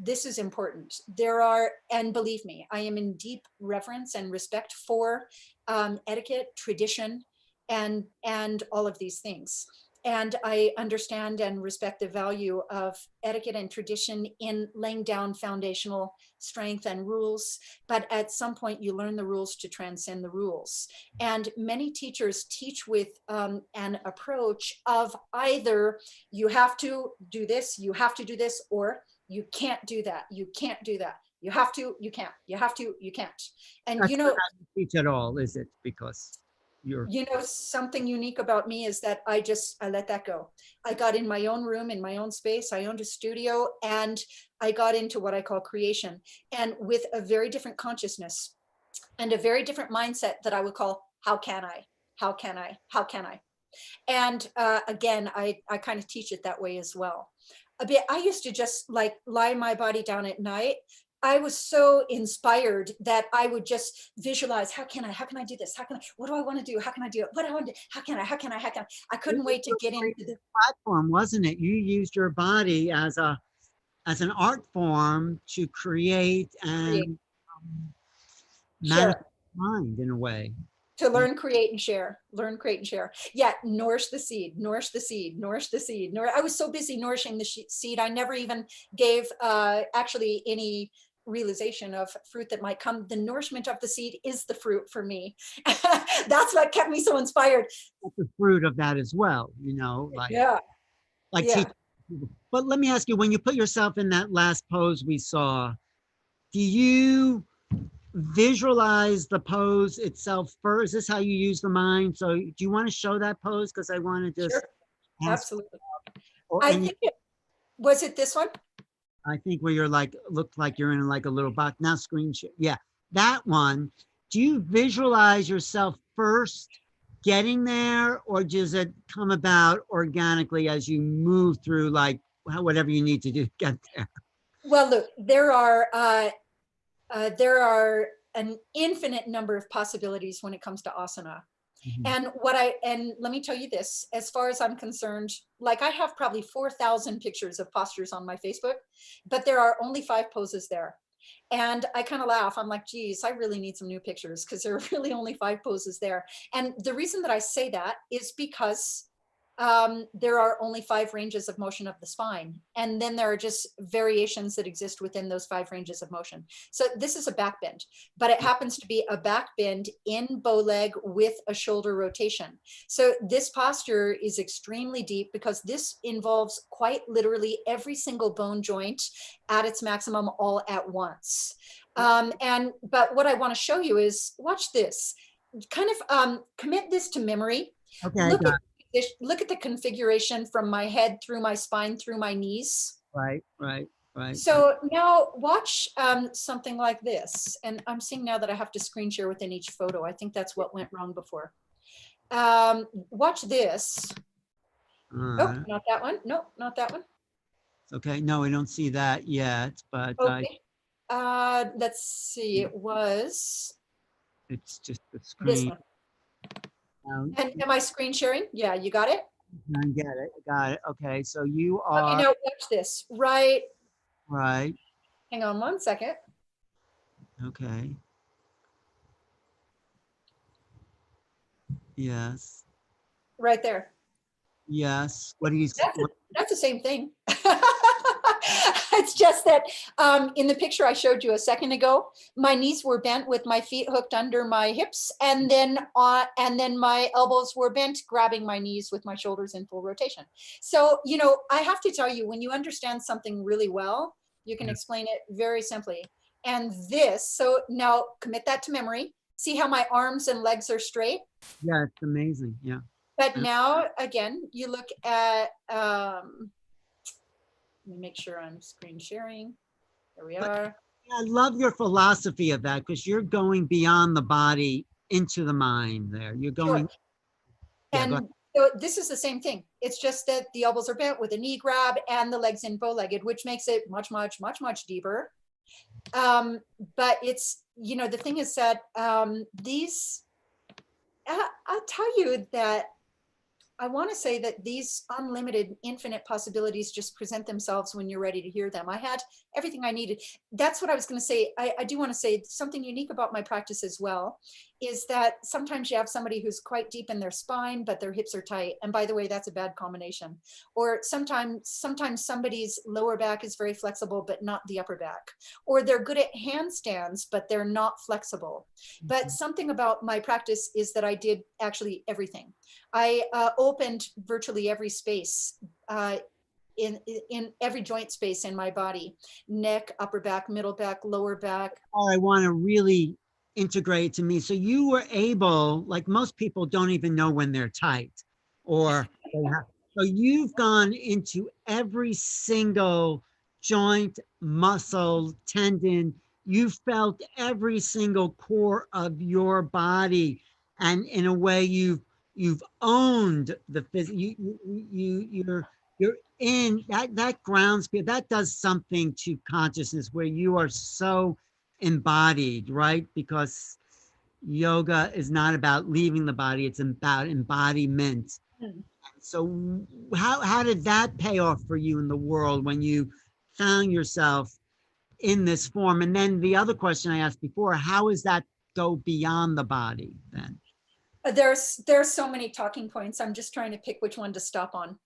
This is important. There are, and believe me, I am in deep reverence and respect for etiquette, tradition, and all of these things. And I understand and respect the value of etiquette and tradition in laying down foundational strength and rules. But at some point, you learn the rules to transcend the rules. And many teachers teach with an approach of either you have to do this, you have to do this, or you can't do that. You can't do that. You have to, you can't. You have to, you can't. And That's not how you teach at all, is it? Because something unique about me is that I let that go. I got in my own room, in my own space. I owned a studio, and I got into what I call creation, and with a very different consciousness and a very different mindset that I would call, how can I? How can I? How can I? And again, I kind of teach it that way as well. A bit, I used to just like lie my body down at night. I was so inspired that I would just visualize, how can I do this? What do I want to do? How can I do it? What do I want to do? How can I? I couldn't wait to get into the platform, wasn't it? You used your body as an art form to create and manifest mind in a way. To learn, create, and share. Learn, create, and share. Yeah, nourish the seed, nourish the seed, nourish the seed. I was so busy nourishing the seed, I never even gave actually any realization of fruit that might come. The nourishment of the seed is the fruit for me. That's what kept me so inspired. That's the fruit of that as well, like teach people. But let me ask you, when you put yourself in that last pose we saw, do you visualize the pose itself first? Is this how you use the mind? So do you want to show that pose? Because I want to just absolutely. I think was it this one? I think where you're like, looked like you're in like a little box. Now screen share. Yeah, that one. Do you visualize yourself first getting there, or does it come about organically as you move through, like whatever you need to do to get there? Well, look, there are an infinite number of possibilities when it comes to asana. And let me tell you this, as far as I'm concerned, like I have probably 4,000 pictures of postures on my Facebook, but there are only 5 poses there. And I kind of laugh. I'm like, geez, I really need some new pictures, because there are really only 5 poses there. And the reason that I say that is because there are only 5 ranges of motion of the spine. And then there are just variations that exist within those 5 ranges of motion. So this is a back bend, but it happens to be a back bend in bow leg with a shoulder rotation. So this posture is extremely deep because this involves quite literally every single bone joint at its maximum all at once. But what I want to show you is, watch this, kind of commit this to memory. Okay. Look at the configuration from my head through my spine, through my knees. Right. So now watch something like this. And I'm seeing now that I have to screen share within each photo. I think that's what went wrong before. Watch this. Oh, not that one. No, not that one. Okay. No, we don't see that yet, but okay. Let's see. It was. It's just the screen. This one. And am I screen sharing? Yeah, you got it? I get it. Got it. Okay, so you are. Okay, now watch this. Right. Right. Hang on 1 second. Okay. Yes. Right there. Yes. What do you say? That's the same thing. It's just that in the picture I showed you a second ago, my knees were bent with my feet hooked under my hips, and then my elbows were bent, grabbing my knees with my shoulders in full rotation. So, I have to tell you, when you understand something really well, you can explain it very simply. And so now commit that to memory. See how my arms and legs are straight? Yeah, it's amazing. Yeah. But now, again, you look at, let me make sure I'm screen sharing. There we are. I love your philosophy of that because you're going beyond the body into the mind there. You're going, Sure. yeah, go And so this is the same thing. It's just that the elbows are bent with a knee grab and the legs in bow-legged, which makes it much, much, much, much deeper. But it's, you know, the thing is that these, I'll tell you that I want to say that these unlimited, infinite possibilities just present themselves when you're ready to hear them. I had everything I needed. That's what I was going to say. I do want to say something unique about my practice as well, is that sometimes you have somebody who's quite deep in their spine, but their hips are tight. And by the way, that's a bad combination. Or sometimes somebody's lower back is very flexible, but not the upper back. Or they're good at handstands, but they're not flexible. But something about my practice is that I did actually everything. I opened virtually every space in every joint space in my body: neck, upper back, middle back, lower back. I want to really integrate to me. So you were able, like most people don't even know when they're tight or they have, so you've gone into every single joint, muscle, tendon. You felt every single core of your body. And in a way you've owned the physical, you're in that grounds, that does something to consciousness where you are so embodied, right? Because yoga is not about leaving the body, it's about embodiment. Hmm. So how did that pay off for you in the world when you found yourself in this form? And then the other question I asked before, how does that go beyond the body then? There's so many talking points. I'm just trying to pick which one to stop on.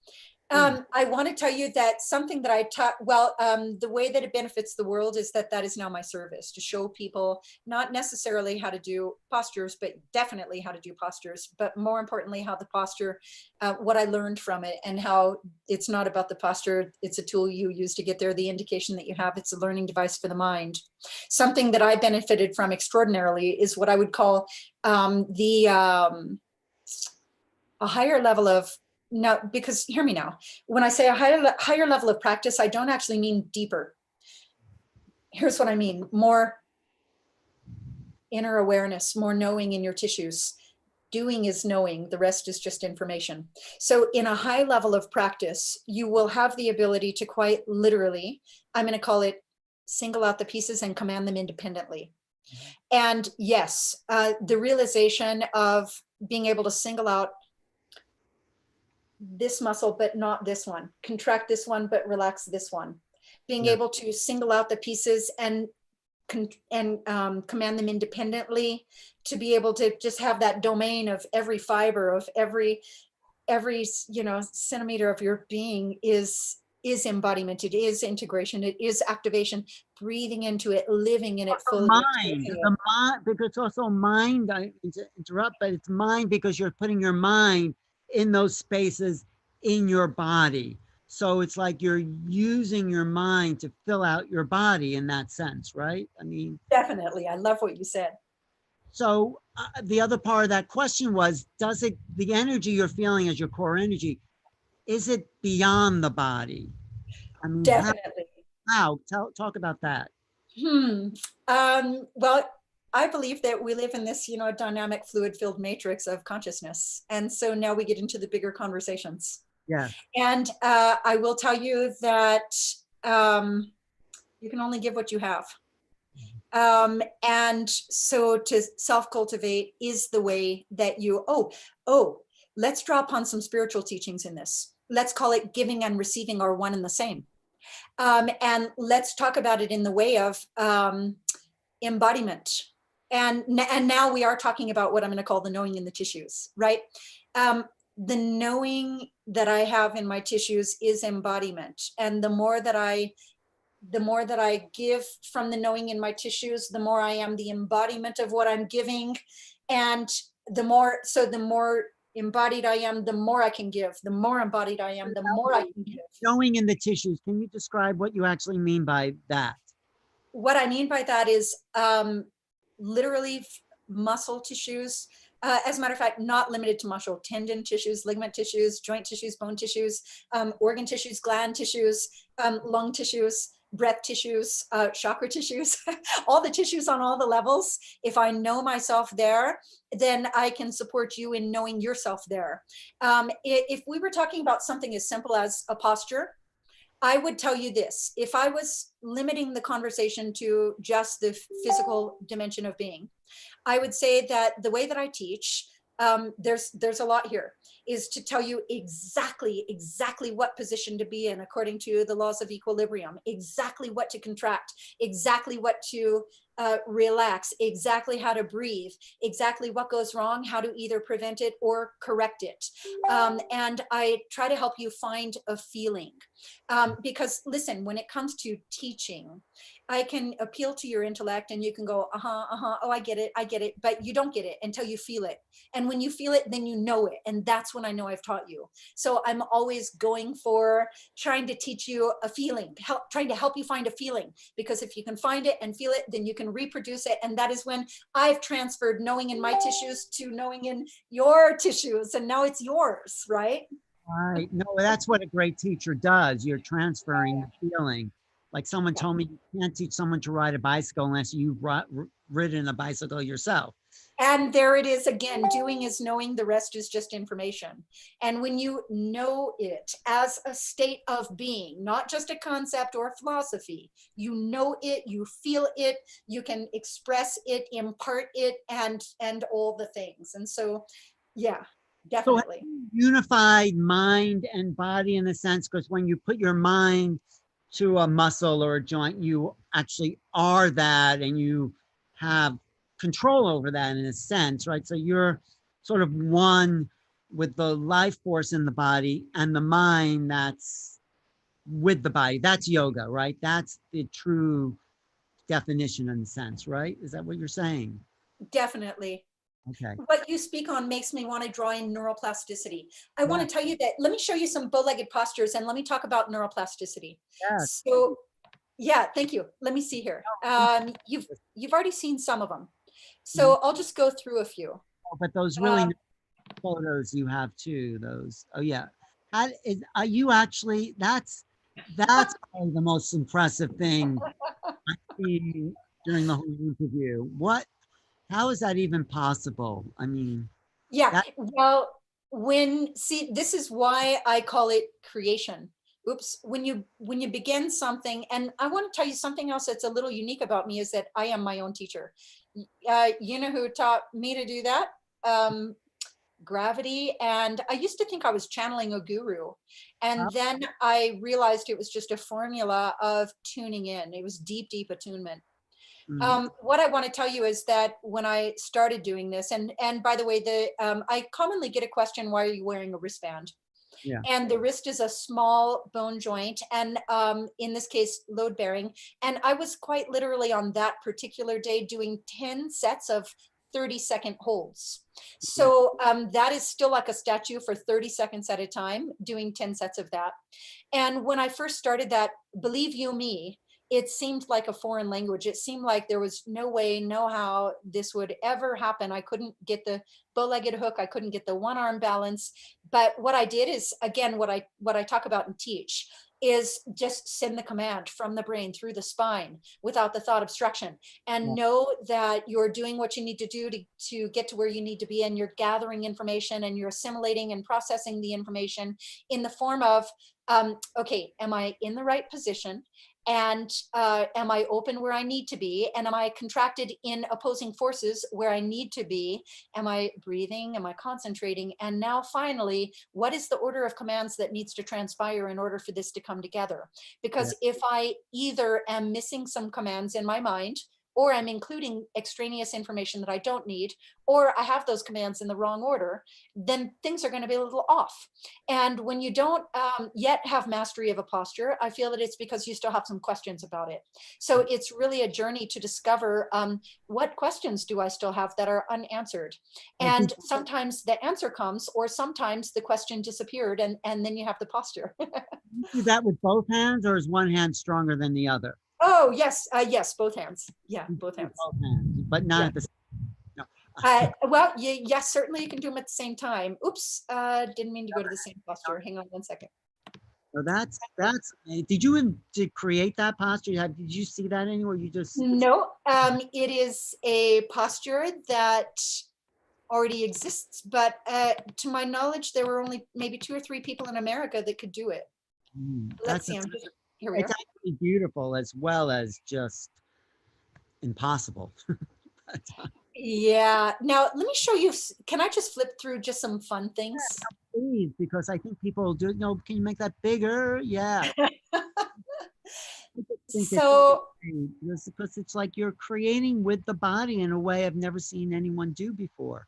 I want to tell you that something that I taught, well, the way that it benefits the world is that is now my service, to show people not necessarily how to do postures, but definitely how to do postures, but more importantly, how the posture, what I learned from it, and how it's not about the posture. It's a tool you use to get there, the indication that you have. It's a learning device for the mind. Something that I benefited from extraordinarily is what I would call a higher level of, no, because hear me now, when I say a higher level of practice, I don't actually mean deeper. Here's what I mean: more inner awareness, more knowing in your tissues. Doing is knowing, the rest is just information. So in a high level of practice, you will have the ability to quite literally, I'm going to call it, single out the pieces and command them independently. And yes, the realization of being able to single out this muscle, but not this one, contract this one, but relax this one, being able to single out the pieces and command them independently, to be able to just have that domain of every fiber of every centimeter of your being is embodiment. It is integration. It is activation. Breathing into it, living in it fully. Mind, because it's also mind. I interrupt, but it's mind because you're putting your mind in those spaces in your body. So it's like you're using your mind to fill out your body in that sense, right? I mean, definitely. I love what you said. So the other part of that question was, the energy you're feeling as your core energy, is it beyond the body? I mean, Definitely. Talk about that. Well, I believe that we live in this, dynamic, fluid-filled matrix of consciousness. And so now we get into the bigger conversations. Yeah. And I will tell you that you can only give what you have. And so to self-cultivate is the way that you, let's draw upon some spiritual teachings in this. Let's call it giving and receiving are one and the same. And let's talk about it in the way of embodiment. And now we are talking about what I'm going to call the knowing in the tissues, right? The knowing that I have in my tissues is embodiment. And the more that I give from the knowing in my tissues, the more I am the embodiment of what I'm giving. And the more embodied I am, the more I can give. The more embodied I am, the more I can give. Knowing in the tissues, can you describe what you actually mean by that? What I mean by that is literally muscle tissues. As a matter of fact, not limited to muscle, tendon tissues, ligament tissues, joint tissues, bone tissues, organ tissues, gland tissues, lung tissues, breath tissues, chakra tissues, all the tissues on all the levels. If I know myself there, then I can support you in knowing yourself there. If we were talking about something as simple as a posture, I would tell you this: if I was limiting the conversation to just the physical dimension of being, I would say that the way that I teach, there's a lot here, is to tell you exactly what position to be in according to the laws of equilibrium, exactly what to contract, exactly what to relax, exactly how to breathe, exactly what goes wrong, how to either prevent it or correct it. And I try to help you find a feeling. Because listen, when it comes to teaching, I can appeal to your intellect and you can go, oh, I get it, but you don't get it until you feel it. And when you feel it, then you know it. And that's when I know I've taught you. So I'm always going for trying to teach you a feeling, trying to help you find a feeling, because if you can find it and feel it, then you can reproduce it. And that is when I've transferred knowing in my tissues to knowing in your tissues. And now it's yours, right? Right. No, that's what a great teacher does. You're transferring the feeling. Like someone told me, you can't teach someone to ride a bicycle unless you've ridden a bicycle yourself. And there it is again. Doing is knowing, the rest is just information. And when you know it as a state of being, not just a concept or philosophy, you know it, you feel it, you can express it, impart it, and all the things. And so, yeah, So have definitely. you unified mind and body in a sense, because when you put your mind to a muscle or a joint, you actually are that and you have control over that in a sense, right? So you're sort of one with the life force in the body and the mind that's with the body. That's yoga, right? That's the true definition in a sense, right? Is that what you're saying? Definitely. Okay. What you speak on makes me want to draw in neuroplasticity. I want Yeah. to tell you that, let me show you some bow-legged postures and let me talk about neuroplasticity. Yeah. So yeah, thank you. Let me see here. You've already seen some of them. Mhm. So I'll just go through a few. But those really Um, nice photos you have too, those. Oh yeah. Are you actually, that's probably the most impressive thing I see during the whole interview. How is that even possible? I mean, yeah, that, well, see, this is why I call it creation. Oops, when you begin something, and I want to tell you something else that's a little unique about me is that I am my own teacher. You know who taught me to do that? Um, Gravity. And I used to think I was channeling a guru. And then I realized it was just a formula of tuning in. It was deep attunement. mm, What I want to tell you is that when I started doing this, and by the way, I commonly get a question, why are you wearing a wristband? yeah. And the wrist is a small bone joint, and in this case, load bearing. And I was quite literally on that particular day doing 10 sets of 30-second holds. So that is still like a statue for 30 seconds at a time, doing 10 sets of that. And when I first started that, believe you me, it seemed like a foreign language. It seemed like there was no way, no how this would ever happen. I couldn't get the bow-legged hook. I couldn't get the one arm balance. But what I did is, again, what I talk about and teach is just send the command from the brain through the spine without the thought obstruction, and know that you're doing what you need to do to get to where you need to be, and you're gathering information and you're assimilating and processing the information in the form of, okay, am I in the right position? And am I open where I need to be? And am I contracted in opposing forces where I need to be? Am I breathing? Am I concentrating? And now finally, what is the order of commands that needs to transpire in order for this to come together? Yeah. Because if I either am missing some commands in my mind, or I'm including extraneous information that I don't need, or I have those commands in the wrong order, then things are going to be a little off. And when you don't yet have mastery of a posture, I feel that it's because you still have some questions about it. So it's really a journey to discover what questions do I still have that are unanswered. Well, do And sometimes the answer comes, or sometimes the question disappeared, and then you have the posture. you do that with both hands, or is one hand stronger than the other? Oh, yes. Yes, both hands. Yeah, You both do hands. both hands, but not Yeah. at the same. No. Well, yes, certainly you can do them at the same time. Oops, didn't mean to go to the same posture. Hang on one second. So did you did create that posture? Did you see that anywhere? You just, No, it is a posture that already exists, but to my knowledge, there were only maybe 2 or 3 people in America that could do it. Let's see. Here we it's are. actually beautiful as well as just impossible. Yeah. Now let me show you. Can I just flip through just some fun things? Please, because I think people do, no, can you make that bigger? Yeah. I think it's So great, because it's like you're creating with the body in a way I've never seen anyone do before.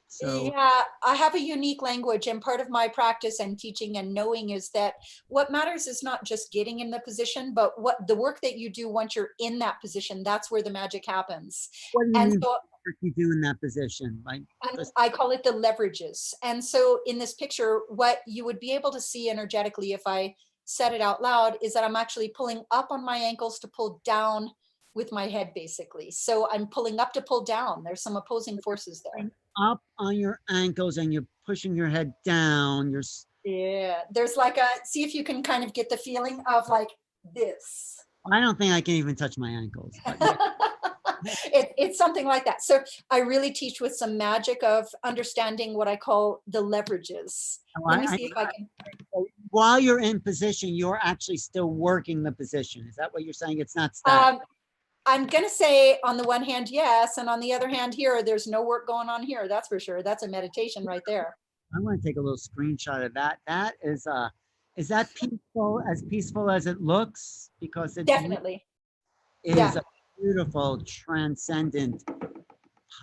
So yeah, I have a unique language, and part of my practice and teaching and knowing is that what matters is not just getting in the position, but what the work that you do once you're in that position, that's where the magic happens. what do you And mean so what you do in that position? Like, I call it the leverages. And so in this picture, what you would be able to see energetically if I said it out loud is that I'm actually pulling up on my ankles to pull down with my head, basically. So I'm pulling up to pull down. There's some opposing forces there. up on your ankles and you're pushing your head down. Yeah, there's like a, see if you can kind of get the feeling of like this. I don't think I can even touch my ankles. But yeah. It's something like that. So I really teach with some magic of understanding what I call the leverages. Let me see if I can. While you're in position, you're actually still working the position. Is that what you're saying? It's not static. I'm going to say on the one hand, yes. And on the other hand here, there's no work going on here. That's for sure. That's a meditation right there. I want to take a little screenshot of that. Is that peaceful as it looks? Because it Definitely. is Yeah. a beautiful, transcendent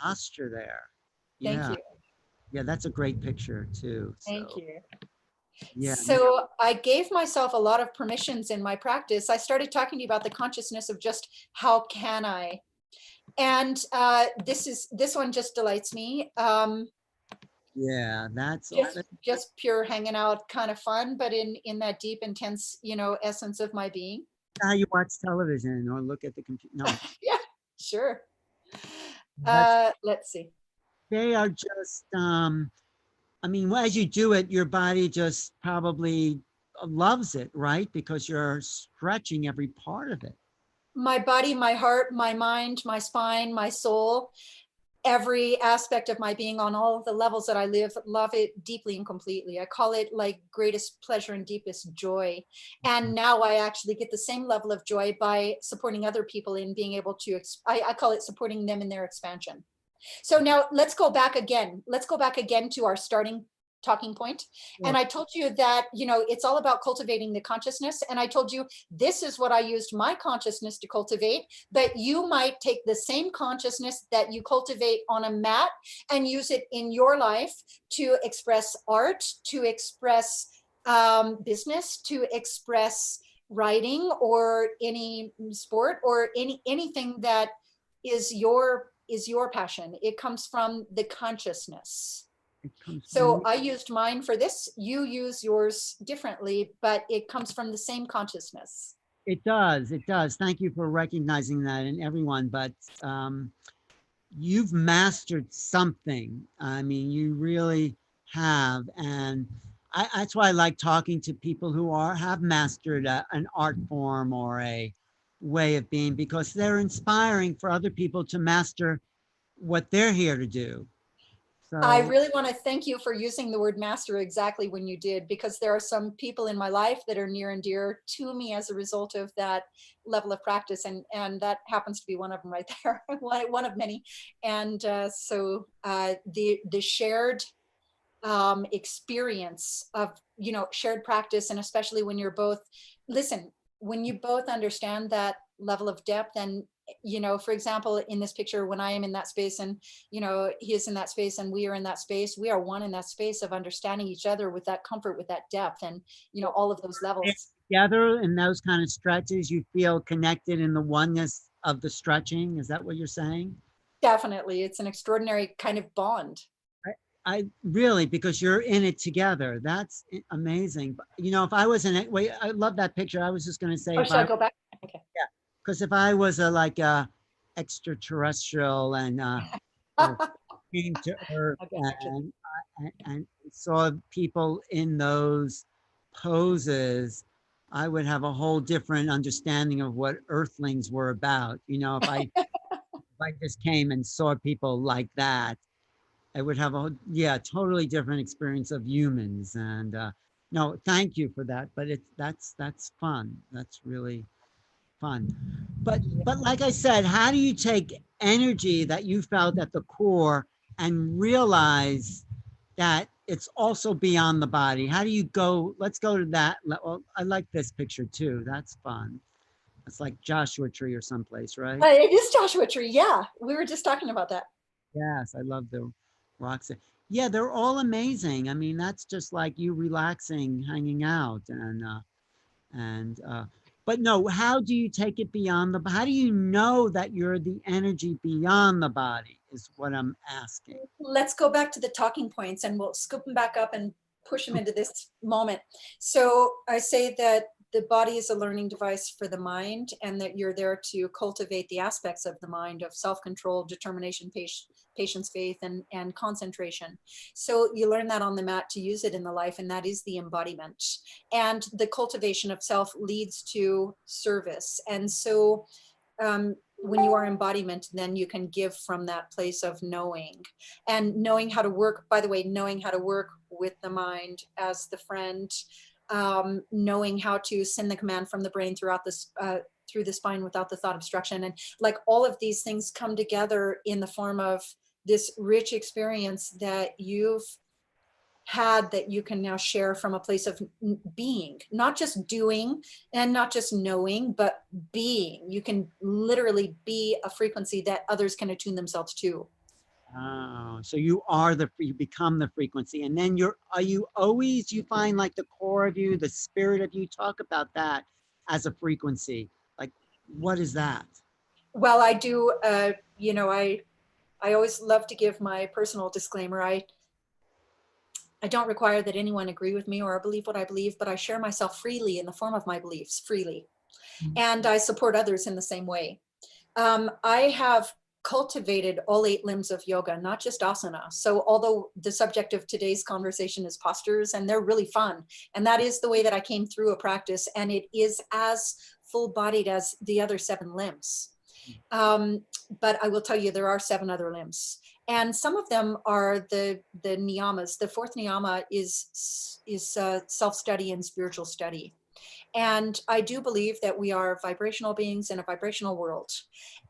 posture there. Thank Yeah. you. Yeah, that's a great picture too. Thank you. Yeah. So I gave myself a lot of permissions in my practice. I started talking to you about the consciousness of just how can I? And this one just delights me. Yeah, Just pure hanging out kind of fun, but in that deep, intense, essence of my being. how you watch television or look at the computer. No. Yeah, sure. Let's see. They are just I mean, as you do it, your body just probably loves it, right? Because you're stretching every part of it. My body, my heart, my mind, my spine, my soul, every aspect of my being on all of the levels that I love it deeply and completely. I call it like greatest pleasure and deepest joy. And now I actually get the same level of joy by supporting other people in being able to, I call it supporting them in their expansion. So now let's go back again. Let's go back again to our starting talking point. Yeah. And I told you that, it's all about cultivating the consciousness. And I told you, this is what I used my consciousness to cultivate, but you might take the same consciousness that you cultivate on a mat and use it in your life to express art, to express business, to express writing or any sport or anything that is your passion. It comes from the consciousness. So I used mine for this. You use yours differently, but it comes from the same consciousness. It does. It does. Thank you for recognizing that in everyone. But you've mastered something. I mean, you really have. And that's why I like talking to people who have mastered an art form or a way of being, because they're inspiring for other people to master what they're here to do. So I really want to thank you for using the word master exactly when you did, because there are some people in my life that are near and dear to me as a result of that level of practice. And that happens to be one of them right there, one of many. And so the shared experience of, shared practice, and especially when you're both, when you both understand that level of depth. And for example, in this picture, when I am in that space and he is in that space and we are in that space, we are one in that space of understanding each other with that comfort, with that depth, and all of those levels together in those kind of stretches. You feel connected in the oneness of the stretching. Is that what you're saying? Definitely. It's an extraordinary kind of bond. I really, because you're in it together. That's amazing. If I was in it, wait, I love that picture. I was just going to say, should I go back? Okay. Yeah, because if I was like a extraterrestrial and came to Earth and saw people in those poses, I would have a whole different understanding of what earthlings were about. You know, if I just came and saw people like that, I would have a, yeah, totally different experience of humans. And no, thank you for that. But it's that's fun. That's really fun. But like I said, how do you take energy that you felt at the core and realize that it's also beyond the body? How do you go? Let's go to that. Well, I like this picture too. That's fun. It's like Joshua Tree or someplace, right? It is Joshua Tree. Yeah, we were just talking about that. Yes, I love the rocks. Yeah, they're all amazing. I mean, that's just like you relaxing, hanging out, and but no, how do you take it beyond the? How do you know that you're the energy beyond the body? Is what I'm asking. Let's go back to the talking points and we'll scoop them back up and push them into this moment. So I say that the body is a learning device for the mind, and that you're there to cultivate the aspects of the mind of self-control, determination, patience, faith, and concentration. So you learn that on the mat to use it in the life, and that is the embodiment. And the cultivation of self leads to service. And so when you are embodiment, then you can give from that place of knowing, and knowing how to work, by the way, knowing how to work with the mind as the friend, knowing how to send the command from the brain throughout this, through the spine without the thought obstruction. And like all of these things come together in the form of this rich experience that you've had, that you can now share from a place of being, not just doing and not just knowing, but being. You can literally be a frequency that others can attune themselves to. Oh, so you become the frequency, and then are you always, you find like the core of you, the spirit of you, talk about that as a frequency. Like, what is that? Well, I do, I always love to give my personal disclaimer. I don't require that anyone agree with me or believe what I believe, but I share myself freely in the form of my beliefs freely. And I support others in the same way. I have cultivated all 8 limbs of yoga, not just asana. So although the subject of today's conversation is postures, and they're really fun, and that is the way that I came through a practice, and it is as full-bodied as the other 7 limbs. But I will tell you, there are 7 other limbs. And some of them are the niyamas. The 4th niyama is self-study and spiritual study. And I do believe that we are vibrational beings in a vibrational world.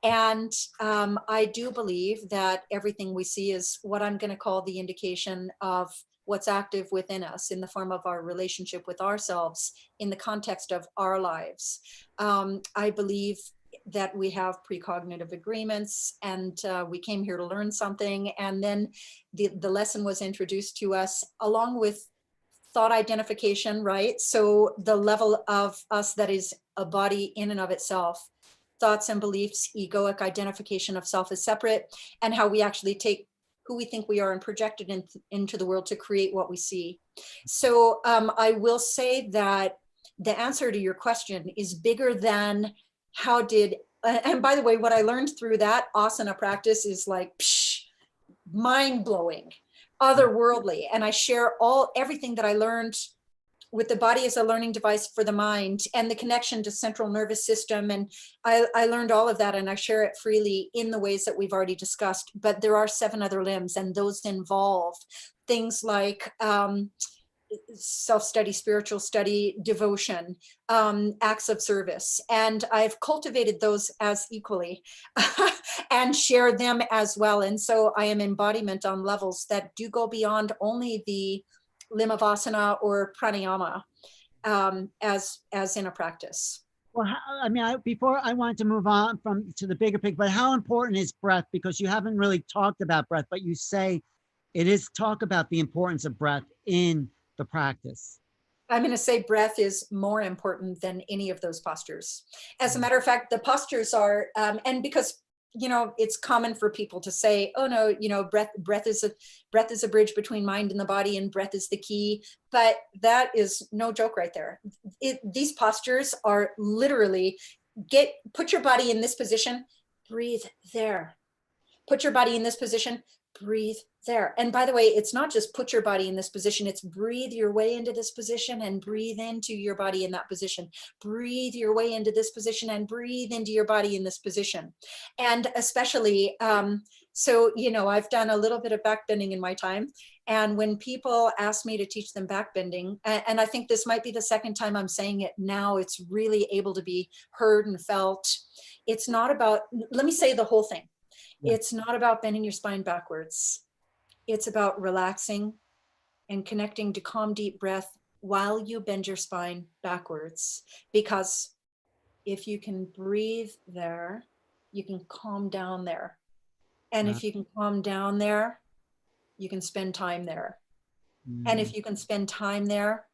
And I do believe that everything we see is what I'm going to call the indication of what's active within us in the form of our relationship with ourselves in the context of our lives. I believe that we have precognitive agreements, and we came here to learn something. And then the lesson was introduced to us along with thought identification, right? So the level of us that is a body in and of itself, thoughts and beliefs, egoic identification of self as separate, and how we actually take who we think we are and project it into the world to create what we see. So I will say that the answer to your question is bigger than how did, and by the way, what I learned through that asana practice is like, mind-blowing, otherworldly. And I share everything that I learned with the body as a learning device for the mind, and the connection to central nervous system. And I learned all of that, and I share it freely in the ways that we've already discussed. But there are 7 other limbs, and those involve things like self-study, spiritual study, devotion, acts of service. And I've cultivated those as equally and share them as well. And so I am embodiment on levels that do go beyond only the limb of asana or pranayama, as in a practice. Well, I mean, before I wanted to move on to the bigger picture, but how important is breath? Because you haven't really talked about breath, but you say it is, talk about the importance of breath in the practice. I'm going to say breath is more important than any of those postures. As a matter of fact, the postures are, and because, it's common for people to say, oh no, breath is a bridge between mind and the body, and breath is the key. But that is no joke right there. These postures are literally put your body in this position, breathe there. Put your body in this position, breathe there. And by the way, it's not just put your body in this position, it's breathe your way into this position and breathe into your body in that position. Breathe your way into this position and breathe into your body in this position. And especially, so, you know, I've done a little bit of backbending in my time. And when people ask me to teach them backbending, and I think this might be the second time I'm saying it now, it's really able to be heard and felt. It's not about, let me say the whole thing. Yeah. It's not about bending your spine backwards. It's about relaxing and connecting to calm, deep breath while you bend your spine backwards. Because if you can breathe there, you can calm down there. And if you can calm down there, you can spend time there. And if you can spend time there,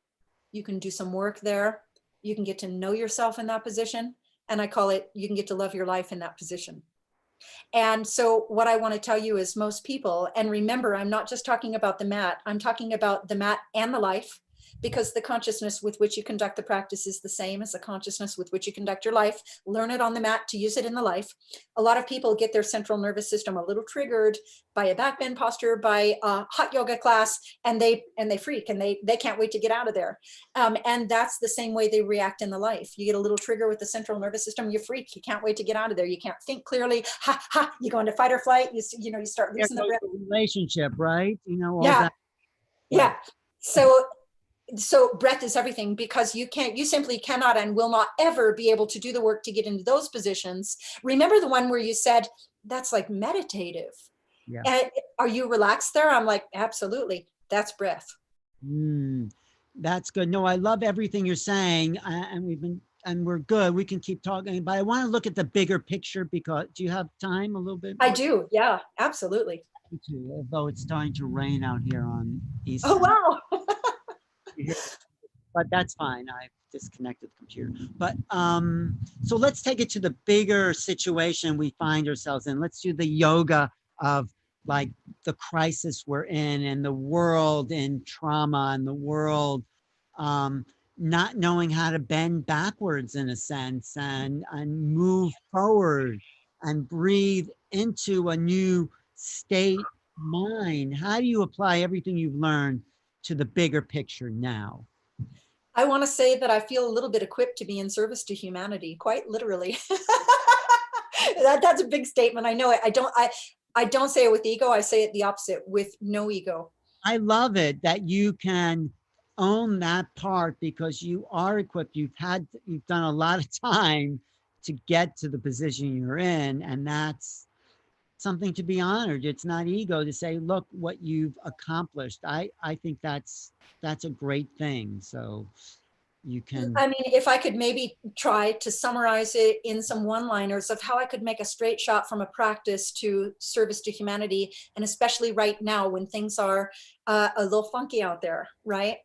you can do some work there. You can get to know yourself in that position. And I call it, you can get to love your life in that position. And so what I want to tell you is most people, and remember, I'm not just talking about the mat, I'm talking about the mat and the life, because the consciousness with which you conduct the practice is the same as the consciousness with which you conduct your life. Learn it on the mat to use it in the life. A lot of people get their central nervous system a little triggered by a backbend posture, by a hot yoga class, and they freak and they can't wait to get out of there. And that's the same way they react in the life. You get a little trigger with the central nervous system, you freak, you can't wait to get out of there. You can't think clearly, you go into fight or flight, you know, you start losing the breath. Relationship, right? You know, all Yeah. that. Yeah. So breath is everything, because you simply cannot and will not ever be able to do the work to get into those positions. Remember the one where you said, that's like meditative. Yeah. And are you relaxed there? I'm like, absolutely. That's breath. That's good. No, I love everything you're saying. And we're good. We can keep talking, but I want to look at the bigger picture, because do you have time a little bit? I do. Yeah, absolutely. Although it's starting to rain out here on East. Oh, wow. But that's fine. I've disconnected the computer. But so let's take it to the bigger situation we find ourselves in. Let's do the yoga of like the crisis we're in, and the world in trauma, and the world not knowing how to bend backwards in a sense, and move forward and breathe into a new state mind. How do you apply everything you've learned to the bigger picture now? I want to say that I feel a little bit equipped to be in service to humanity, quite literally. That's a big statement. I know it. I don't say it with ego. I say it the opposite, with no ego. I love it that you can own that part, because you are equipped. You've done a lot of time to get to the position you're in, and that's something to be honored. It's not ego to say, look what you've accomplished. I think that's a great thing. So you can. I mean, if I could maybe try to summarize it in some one-liners of how I could make a straight shot from a practice to service to humanity, and especially right now when things are a little funky out there, right?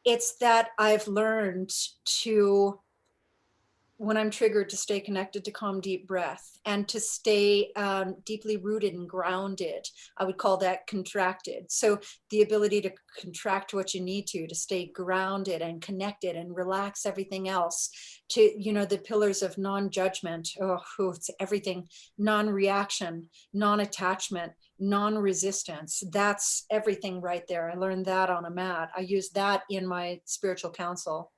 It's that I've learned to, when I'm triggered, to stay connected to calm, deep breath, and to stay deeply rooted and grounded. I would call that contracted. So the ability to contract what you need to stay grounded and connected and relax everything else, to, you know, the pillars of non-judgment. Oh, it's everything. Non-reaction, non-attachment, non-resistance. That's everything right there. I learned that on a mat. I use that in my spiritual counsel.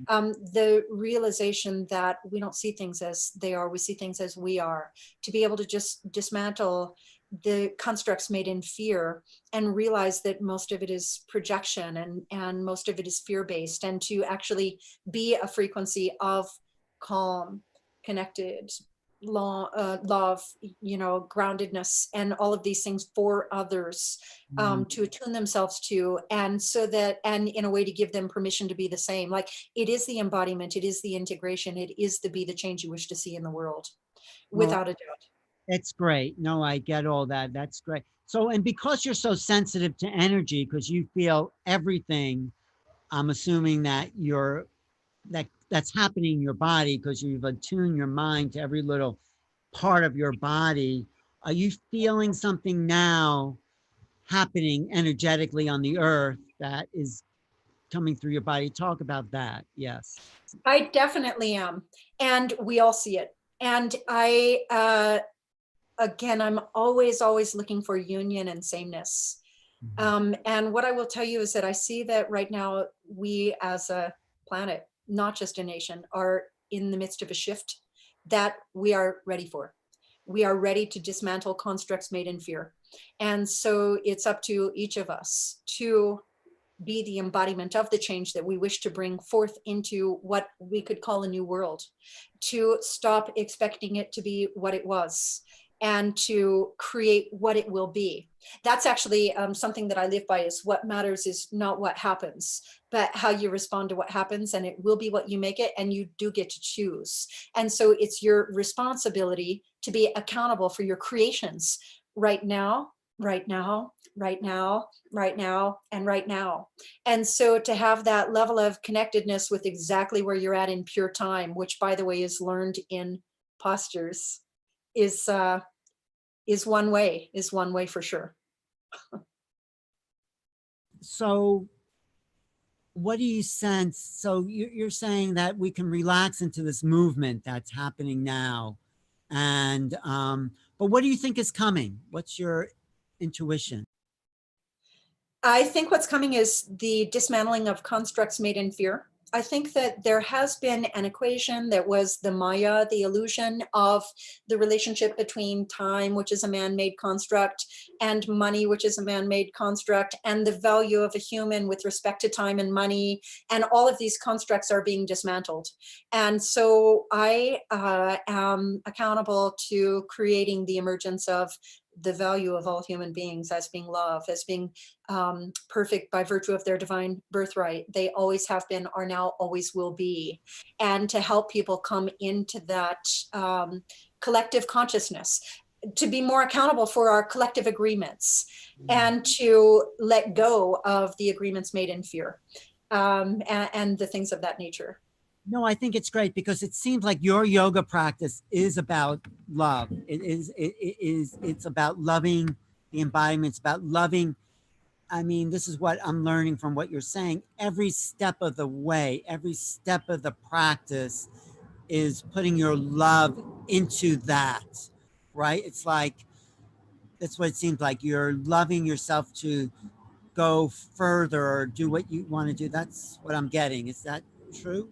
The realization that we don't see things as they are, we see things as we are, to be able to just dismantle the constructs made in fear and realize that most of it is projection, and most of it is fear-based, and to actually be a frequency of calm, connected, love, you know, groundedness, and all of these things for others, to attune themselves to, and so that, and in a way to give them permission to be the same. Like, it is the embodiment, it is the integration, it is to be the change you wish to see in the world, without a doubt. It's great. No, I get all that. That's great. So, and because you're so sensitive to energy, because you feel everything, I'm assuming that that's happening in your body, because you've attuned your mind to every little part of your body. Are you feeling something now happening energetically on the earth that is coming through your body? Talk about that. Yes. I definitely am. And we all see it. And I again, I'm always, always looking for union and sameness. And what I will tell you is that I see that right now we as a planet, not just a nation, are in the midst of a shift that we are ready for. We are ready to dismantle constructs made in fear. And so it's up to each of us to be the embodiment of the change that we wish to bring forth into what we could call a new world, to stop expecting it to be what it was and to create what it will be. That's actually something that I live by, is what matters is not what happens, but how you respond to what happens, and it will be what you make it, and you do get to choose. And so it's your responsibility to be accountable for your creations right now, right now, right now, right now, and right now. And so to have that level of connectedness with exactly where you're at in pure time, which by the way is learned in postures, is one way for sure. So what do you sense? So you're saying that we can relax into this movement that's happening now. And, but what do you think is coming? What's your intuition? I think what's coming is the dismantling of constructs made in fear. I think that there has been an equation that was the Maya, the illusion of the relationship between time, which is a man-made construct, and money, which is a man-made construct, and the value of a human with respect to time and money. And all of these constructs are being dismantled. And so I am accountable to creating the emergence of the value of all human beings as being love, as being perfect by virtue of their divine birthright. They always have been, are now, always will be. And to help people come into that collective consciousness, to be more accountable for our collective agreements, and to let go of the agreements made in fear, and the things of that nature. No, I think it's great because it seems like your yoga practice is about love. It's about loving the embodiment. It's about loving. I mean, this is what I'm learning from what you're saying. Every step of the way, every step of the practice is putting your love into that, right? It's like, that's what it seems like. You're loving yourself to go further or do what you want to do. That's what I'm getting. Is that true?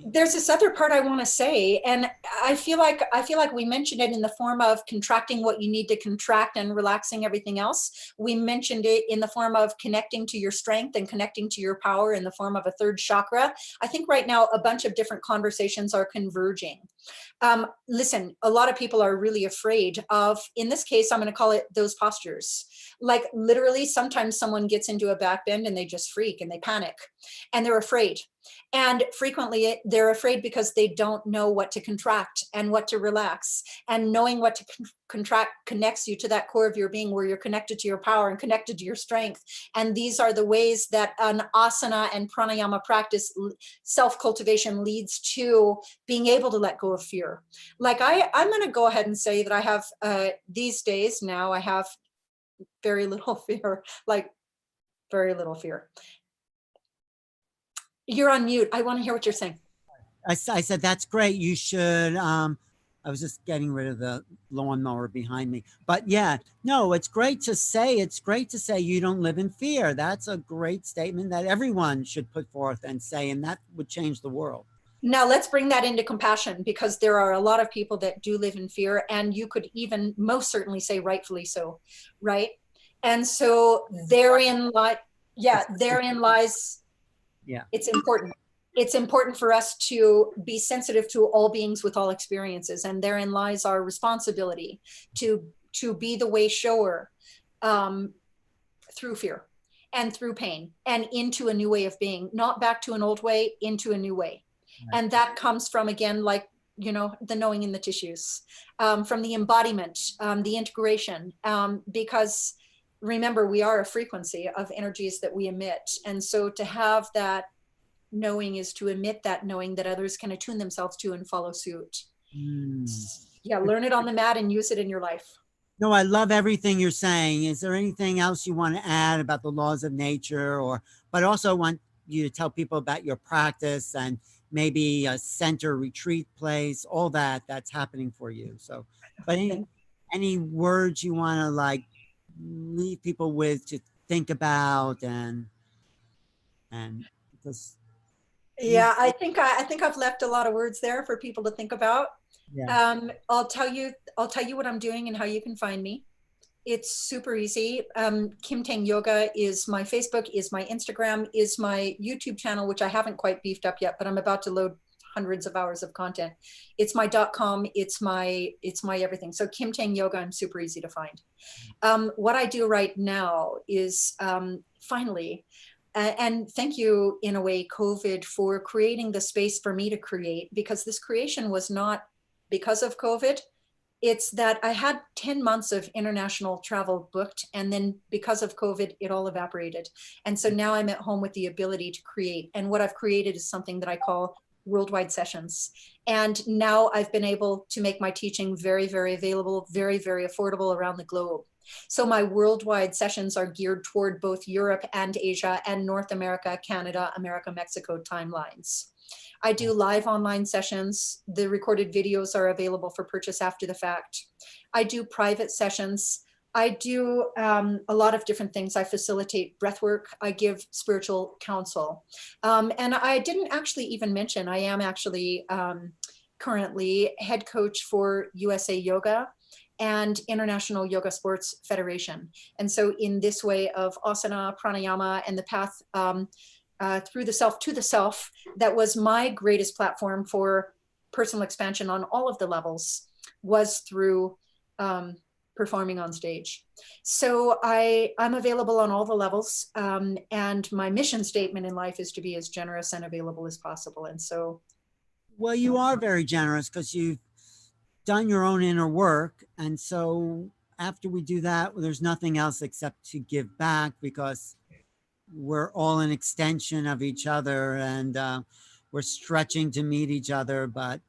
There's this other part I want to say, and I feel like we mentioned it in the form of contracting what you need to contract and relaxing everything else. We mentioned it in the form of connecting to your strength and connecting to your power in the form of a third chakra. I think right now a bunch of different conversations are converging. Listen, a lot of people are really afraid of, in this case, I'm going to call it those postures. Like literally, sometimes someone gets into a back bend and they just freak and they panic and they're afraid. And frequently they're afraid because they don't know what to contract and what to relax. And knowing what to contract connects you to that core of your being where you're connected to your power and connected to your strength. And these are the ways that an asana and pranayama practice, self-cultivation, leads to being able to let go of fear. Like I'm going to go ahead and say that I have, these days now, I have very little fear, like very little fear. You're on mute. I want to hear what you're saying. I said, that's great. You should, I was just getting rid of the lawnmower behind me. But yeah, no, it's great to say, you don't live in fear. That's a great statement that everyone should put forth and say, and that would change the world. Now let's bring that into compassion, because there are a lot of people that do live in fear, and you could even most certainly say rightfully so, right? And so therein lies, yeah, it's important. It's important for us to be sensitive to all beings with all experiences, and therein lies our responsibility to be the way shower through fear and through pain and into a new way of being, not back to an old way, into a new way. Right. And that comes from, again, like, you know, the knowing in the tissues, from the embodiment, the integration, because remember, we are a frequency of energies that we emit. And so to have that knowing is to emit that knowing that others can attune themselves to and follow suit. Yeah, learn it on the mat and use it in your life. No, I love everything you're saying. Is there anything else you want to add about the laws of nature, or, but also want you to tell people about your practice and maybe a center retreat place, all that that's happening for you. So, but any words you want to like leave people with to think about and just you Yeah, I think I've left a lot of words there for people to think about. yeah I'll tell you what I'm doing and how you can find me. It's super easy. Kim Tang Yoga is my Facebook, is my Instagram, is my YouTube channel, which I haven't quite beefed up yet, but I'm about to load hundreds of hours of content. It's my .com. It's my everything. So Kim Tang Yoga, I'm super easy to find. What I do right now is finally, and thank you in a way, COVID, for creating the space for me to create, because this creation was not because of COVID. It's that I had 10 months of international travel booked, and then because of COVID, it all evaporated. And so now I'm at home with the ability to create. And what I've created is something that I call worldwide sessions. And now I've been able to make my teaching very, very available, very, very affordable around the globe. So my worldwide sessions are geared toward both Europe and Asia and North America, Canada, America, Mexico timelines. I do live online sessions. The recorded videos are available for purchase after the fact. I do private sessions. I do a lot of different things. I facilitate breath work. I give spiritual counsel. And I didn't actually even mention, I am actually currently head coach for USA Yoga and International Yoga Sports Federation. And so in this way of asana, pranayama, and the path through the self to the self, that was my greatest platform for personal expansion on all of the levels, was through performing on stage. So I'm available on all the levels, and my mission statement in life is to be as generous and available as possible. And so, well you are very generous because you've done your own inner work, and so after we do that, well, there's nothing else except to give back, because we're all an extension of each other, and we're stretching to meet each other. But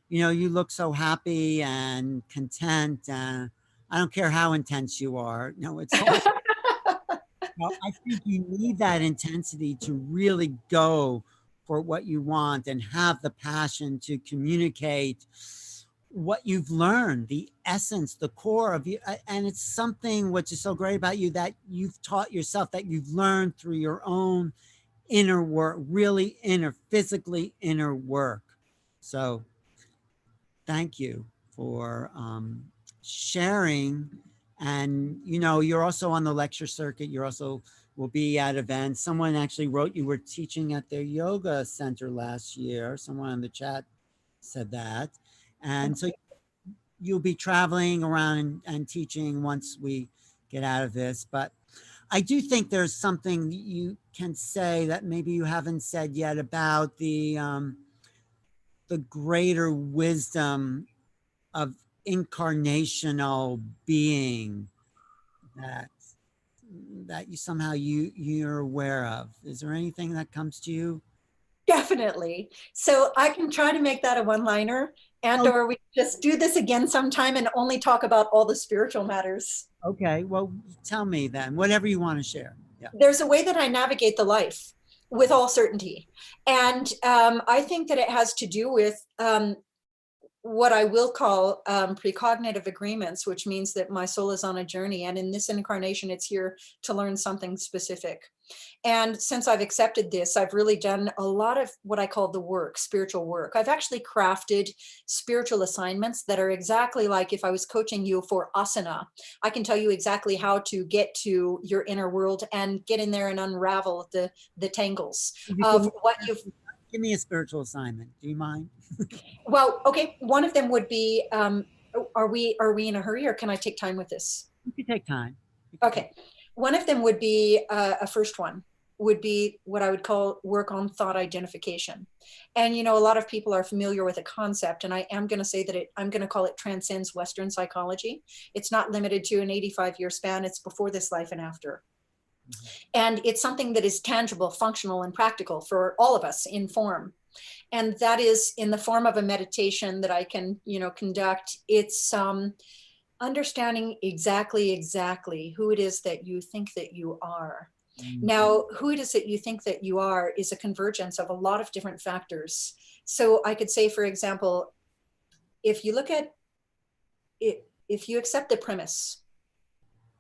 you know, you look so happy and content, and I don't care how intense you are. No, it's hard. Well, I think you need that intensity to really go for what you want and have the passion to communicate what you've learned, the essence, the core of you. And it's something which is so great about you, that you've taught yourself, that you've learned through your own inner work, really inner, physically inner work. So thank you for sharing. And you know, you're also on the lecture circuit. You're also will be at events. Someone actually wrote you were teaching at their yoga center last year. Someone in the chat said that. And so you'll be traveling around and teaching once we get out of this. But I do think there's something you can say that maybe you haven't said yet about the greater wisdom of incarnational being that you somehow you're aware of. Is there anything that comes to you? definitely. So I can try to make that a one-liner, and Oh, or we just do this again sometime and only talk about all the spiritual matters. okay. Well, tell me then, whatever you want to share. Yeah. There's a way that I navigate the life with all certainty. And I think that it has to do with what I will call precognitive agreements, which means that my soul is on a journey. And in this incarnation, it's here to learn something specific. And since I've accepted this, I've really done a lot of what I call the work, spiritual work. I've actually crafted spiritual assignments that are exactly like if I was coaching you for asana. I can tell you exactly how to get to your inner world and get in there and unravel the tangles of what you've. Give me a spiritual assignment. Do you mind? Well, okay. One of them would be, are we in a hurry, or can I take time with this? You can take time. Okay. One of them would be a first one would be what I would call work on thought identification. And, you know, a lot of people are familiar with a concept, and I am going to say that I'm going to call it transcends Western psychology. It's not limited to an 85-year span. It's before this life and after. Mm-hmm. And it's something that is tangible, functional, and practical for all of us in form. And that is in the form of a meditation that I can, you know, conduct. It's understanding exactly who it is that you think that you are. Mm-hmm. Now, who it is that you think that you are is a convergence of a lot of different factors. So I could say, for example, if you look at it, if you accept the premise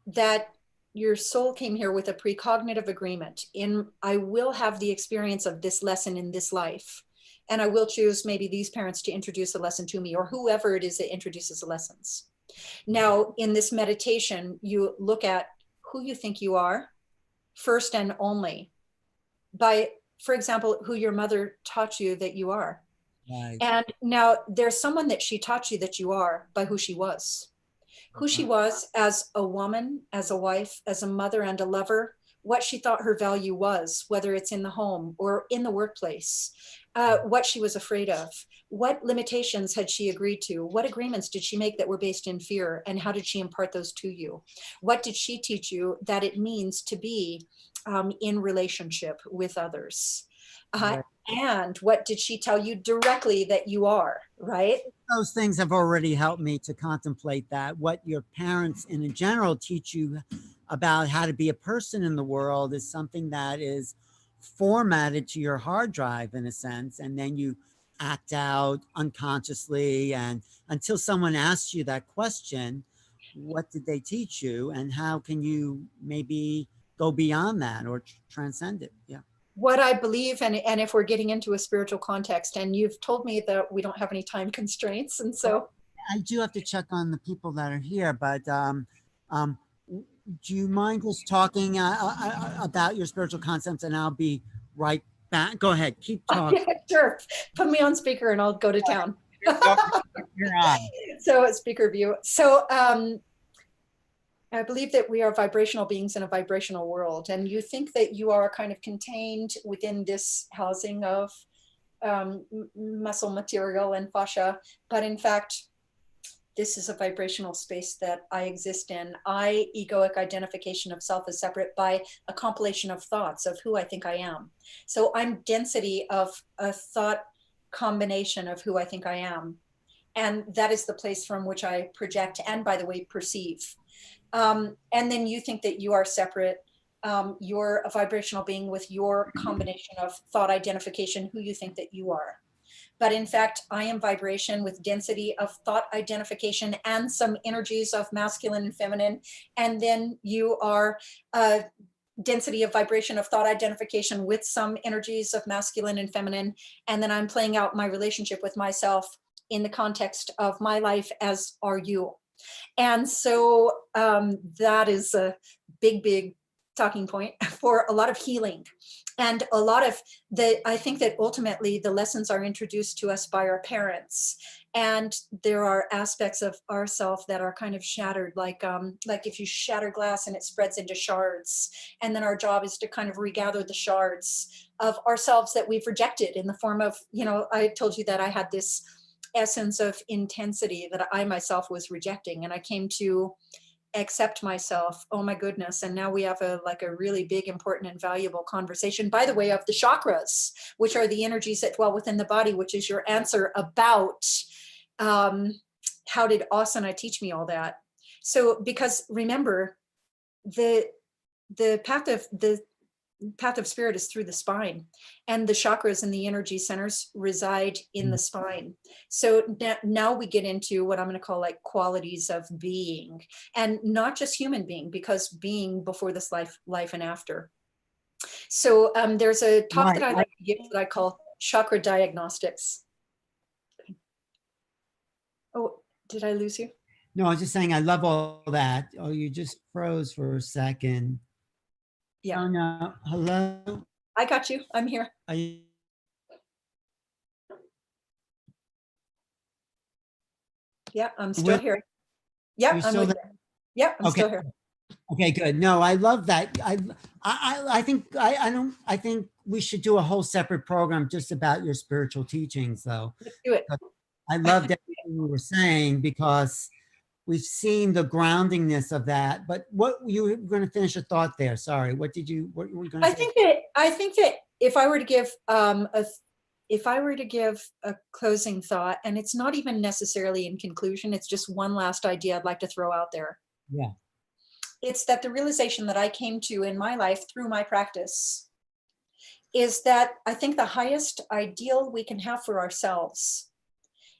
that your soul came here with a precognitive agreement in, I will have the experience of this lesson in this life, and I will choose maybe these parents to introduce a lesson to me, or whoever it is that introduces the lessons. Now, in this meditation, you look at who you think you are first and only by, for example, who your mother taught you that you are. Right. And now there's someone that she taught you that you are by who she was. Who she was as a woman, as a wife, as a mother and a lover, what she thought her value was, whether it's in the home or in the workplace, what she was afraid of, what limitations had she agreed to, what agreements did she make that were based in fear, and how did she impart those to you? What did she teach you that it means to be in relationship with others? Right. And what did she tell you directly that you are, right? Those things have already helped me to contemplate that. What your parents in general teach you about how to be a person in the world is something that is formatted to your hard drive in a sense, and then you act out unconsciously, and until someone asks you that question, what did they teach you and how can you maybe go beyond that or transcend it? Yeah. What I believe, and if we're getting into a spiritual context, and you've told me that we don't have any time constraints, and so I do have to check on the people that are here, but do you mind just talking about your spiritual concepts, and I'll be right back. Go ahead, keep talking. sure, put me on speaker and I'll go to town. You're on. So speaker view. So I believe that we are vibrational beings in a vibrational world, and you think that you are kind of contained within this housing of muscle material and fascia, but in fact, this is a vibrational space that I exist in. Egoic identification of self as separate by a compilation of thoughts of who I think I am. So I'm density of a thought combination of who I think I am. And that is the place from which I project and, by the way, perceive. And then you think that you are separate. You're a vibrational being with your combination of thought identification, who you think that you are. But in fact, I am vibration with density of thought identification and some energies of masculine and feminine. And then you are density of vibration of thought identification with some energies of masculine and feminine. And then I'm playing out my relationship with myself in the context of my life, as are you. And so that is a big talking point for a lot of healing. And a lot of I think that ultimately the lessons are introduced to us by our parents. And there are aspects of ourself that are kind of shattered, like if you shatter glass and it spreads into shards. And then our job is to kind of regather the shards of ourselves that we've rejected in the form of, I told you that I had this essence of intensity that I myself was rejecting. And I came to accept myself. Oh my goodness. And now we have a really big, important and valuable conversation, by the way, of the chakras, which are the energies that dwell within the body, which is your answer about how did Asana teach me all that? So, because remember, the path of spirit is through the spine, and the chakras and the energy centers reside in the spine. So now we get into what I'm going to call like qualities of being, and not just human being, because being before this life and after. So there's a talk that I like to give that I call chakra diagnostics. Oh, did I lose you? No, I was just saying I love all that. Oh, you just froze for a second. Yeah. Oh no. Hello. I got you. I'm here. Yeah, I'm still here. Yeah, I'm with you. Yeah, I'm still here. Okay, good. No, I love that. I think we should do a whole separate program just about your spiritual teachings, though. Let's do it. I loved everything you were saying, because we've seen the groundingness of that. But what you were going to finish a thought there? Sorry, what were you going to say? I think that if I were to give a closing thought, and it's not even necessarily in conclusion, it's just one last idea I'd like to throw out there. Yeah. It's that the realization that I came to in my life through my practice is that I think the highest ideal we can have for ourselves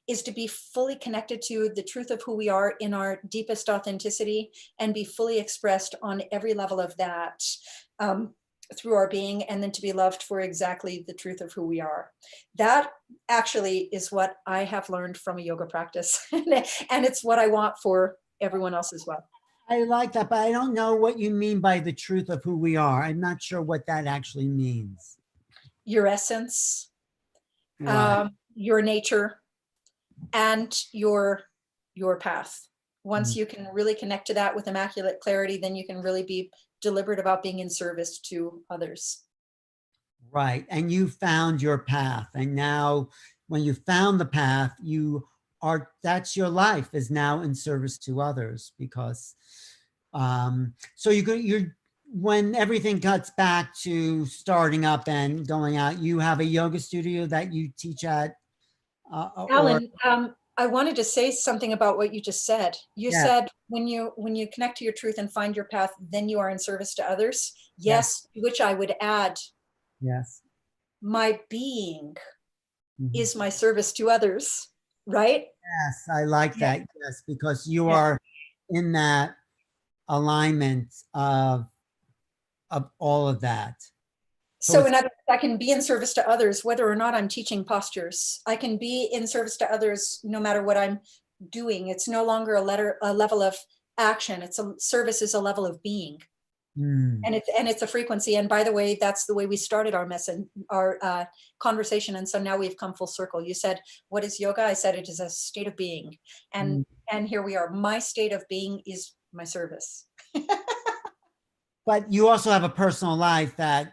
is to be fully connected to the truth of who we are in our deepest authenticity and be fully expressed on every level of that through our being, and then to be loved for exactly the truth of who we are. That actually is what I have learned from a yoga practice. And it's what I want for everyone else as well. I like that, but I don't know what you mean by the truth of who we are. I'm not sure what that actually means. Your essence, Right. your nature, and your path. Once Mm. you can really connect to that with immaculate clarity, then you can really be deliberate about being in service to others. Right. And you found your path. And now when you found the path, that's your life is now in service to others because, so you're, when everything cuts back to starting up and going out, you have a yoga studio that you teach at, or Alan, I wanted to say something about what you just said. You yeah, said when you connect to your truth and find your path, then you are in service to others. yes, Yes, which I would add, yes. my being Mhm. is my service to others, right? Yes, I like Yeah. that. Yes, because you Yeah. are in that alignment of all of that. So So it's in other words, I can be in service to others, whether or not I'm teaching postures. I can be in service to others no matter what I'm doing. It's no longer a level of action. It's a service is a level of being. mm, And it's a frequency. And by the way, that's the way we started our conversation. And so now we've come full circle. You said, "What is yoga?" I said, "It is a state of being." mm. And here we are. My state of being is my service. But you also have a personal life that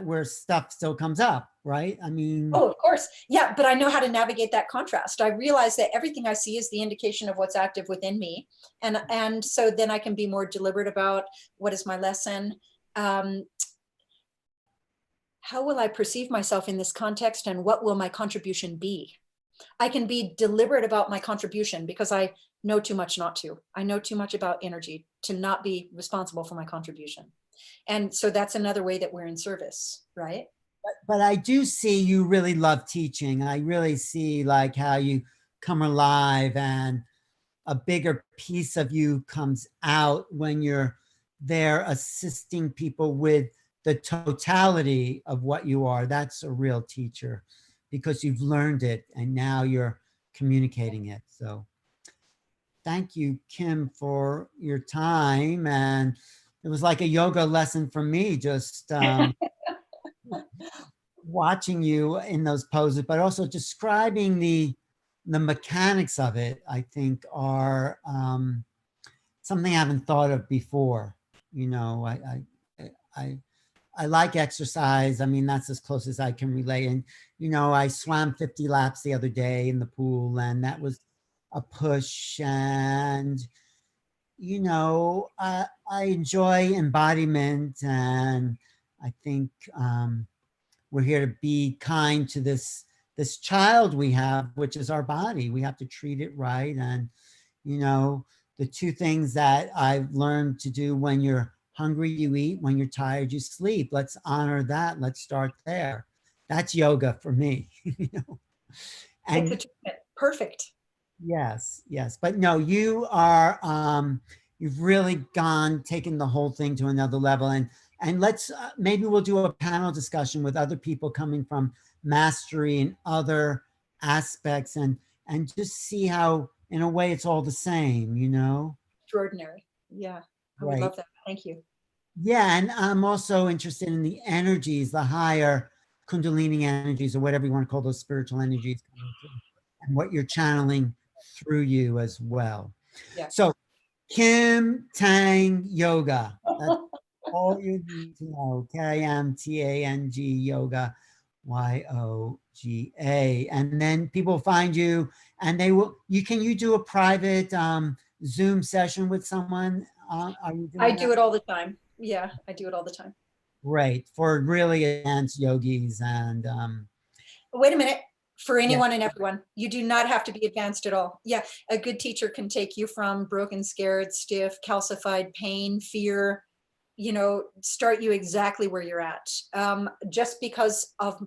where stuff still comes up, right? I mean, Oh, of course. Yeah, but I know how to navigate that contrast. I realize that everything I see is the indication of what's active within me. And so then I can be more deliberate about what is my lesson. Um, how will I perceive myself in this context, and what will my contribution be? I can be deliberate about my contribution because I know too much not to. I know too much about energy to not be responsible for my contribution. And so that's another way that we're in service, right? but I do see you really love teaching. I really see like how you come alive and a bigger piece of you comes out when you're there assisting people with the totality of what you are. That's a real teacher because you've learned it and now you're communicating it. So thank you, Kim, for your time. And it was like a yoga lesson for me, just watching you in those poses, but also describing the mechanics of it, I think are something I haven't thought of before. You know, I I like exercise. I mean, that's as close as I can relate. And you know, I swam 50 laps the other day in the pool, and that was a push. And you know, I enjoy embodiment, and I think we're here to be kind to this child we have, which is our body. We have to treat it right. And you know, the two things that I've learned to do: when you're hungry, you eat; when you're tired, you sleep. Let's honor that. Let's start there. That's yoga for me. You know? It's a And treatment. Perfect. yes, yes. But no, you are you've really taken the whole thing to another level. And let's maybe we'll do a panel discussion with other people coming from mastery and other aspects and just see how in a way it's all the same, you know? Extraordinary. Yeah, I would Right. love that. Thank you. Yeah, and I'm also interested in the energies, the higher kundalini energies, or whatever you want to call those spiritual energies, and what you're channeling through you as well. Yeah. So Kim Tang Yoga. That's all you need to know. Kimtang Yoga, Yoga. And then people find you and they will, you do a private Zoom session with someone? Are you I doing do that? it all the time. Yeah, I do it all the time. Great. For really advanced yogis and Wait a minute. For yeah. anyone and everyone, you do not have to be advanced at all. Yeah, a good teacher can take you from broken, scared, stiff, calcified, pain, fear, start you exactly where you're at. Just because of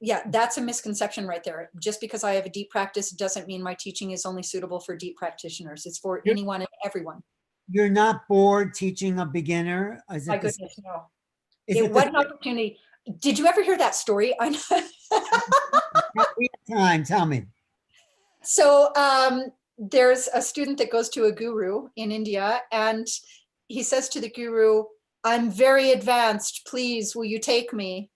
Yeah, that's a misconception right there. Just because I have a deep practice doesn't mean my teaching is only suitable for deep practitioners. It's for anyone and everyone. You're not bored teaching a beginner? Is My it the, goodness, no. is it What the an opportunity. Did you ever hear that story? I know. we have time? Tell me. So there's a student that goes to a guru in India, and he says to the guru, "I'm very advanced. Please, will you take me?"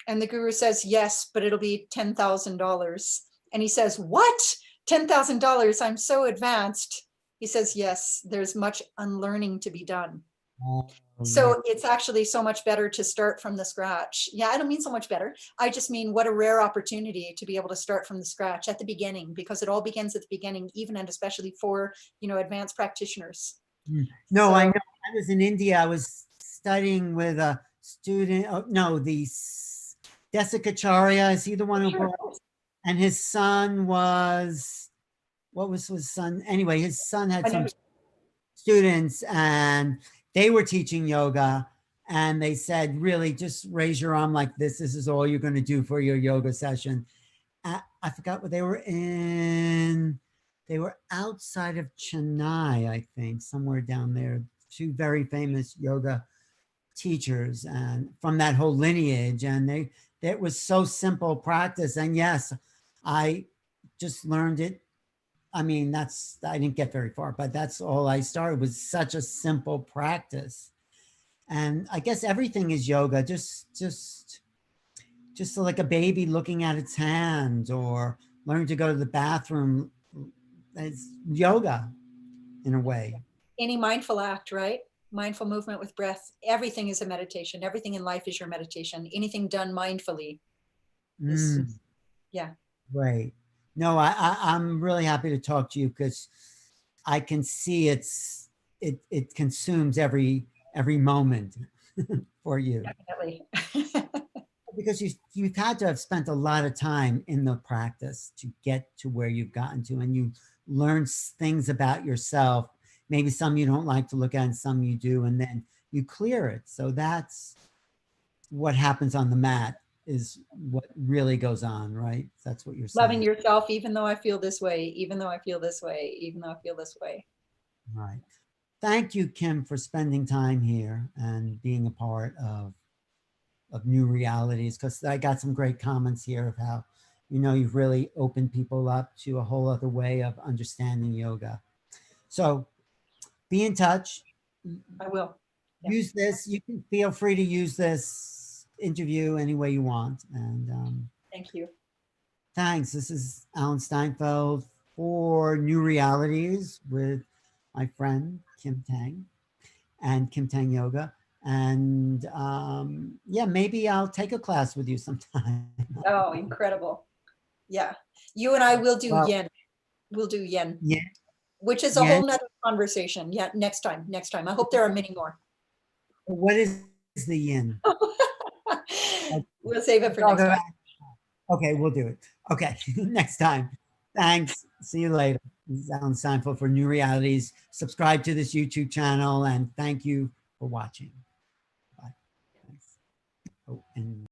And the guru says, "Yes, but it'll be $10,000. And he says, "What? $10,000? I'm so advanced." He says, "Yes, there's much unlearning to be done." Oh, yeah. So it's actually so much better to start from the scratch. Yeah, I don't mean so much better. I just mean what a rare opportunity to be able to start from the scratch at the beginning, because it all begins at the beginning, even and especially for, advanced practitioners. No, So, I know. I was in India. I was studying with a student. Oh, no, Desikacharya. Is he the one who sure. brought? And his son was, what was his son? Anyway, his son had I know. some students and they were teaching yoga. And they said, really, just raise your arm like this. This is all you're going to do for your yoga session. I forgot what they were in. They were outside of Chennai, I think, somewhere down there. Two very famous yoga teachers and from that whole lineage. And it was so simple practice. And yes, I just learned it. I mean, I didn't get very far, but that's all I started, was such a simple practice. And I guess everything is yoga, just like a baby looking at its hand or learning to go to the bathroom. It's yoga in a way. Any mindful act, right? Mindful movement with breath. Everything is a meditation. Everything in life is your meditation. Anything done mindfully is, yeah. Right. No, I'm really happy to talk to you because I can see it consumes every moment for you. Definitely. Because you've had to have spent a lot of time in the practice to get to where you've gotten to, and you learn things about yourself. Maybe some you don't like to look at and some you do, and then you clear it. So that's what happens on the mat, is what really goes on, right? That's what you're Loving saying. yourself, even though I feel this way, even though I feel this way, even though I feel this way. Right. Thank you, Kim, for spending time here and being a part of New Realities, because I got some great comments here of how, you've really opened people up to a whole other way of understanding yoga. So be in touch. I will. Yeah. Use this. You can feel free to use this interview any way you want. And Thank you. thanks. This is Alan Steinfeld for New Realities with my friend Kim Tang and Kim Tang Yoga. And yeah, maybe I'll take a class with you sometime. Oh, incredible. Yeah. You and I will do Well, yin. We'll do yin, yeah, which is a yeah. whole nother conversation. Yeah. Next time. Next time. I hope there are many more. What is the yin? We'll save it for Talk next time. about- Okay, we'll do it. Okay, next time. Thanks. See you later. This is Alan Steinfeld for New Realities. Subscribe to this YouTube channel and thank you for watching. Bye. Thanks. Oh, and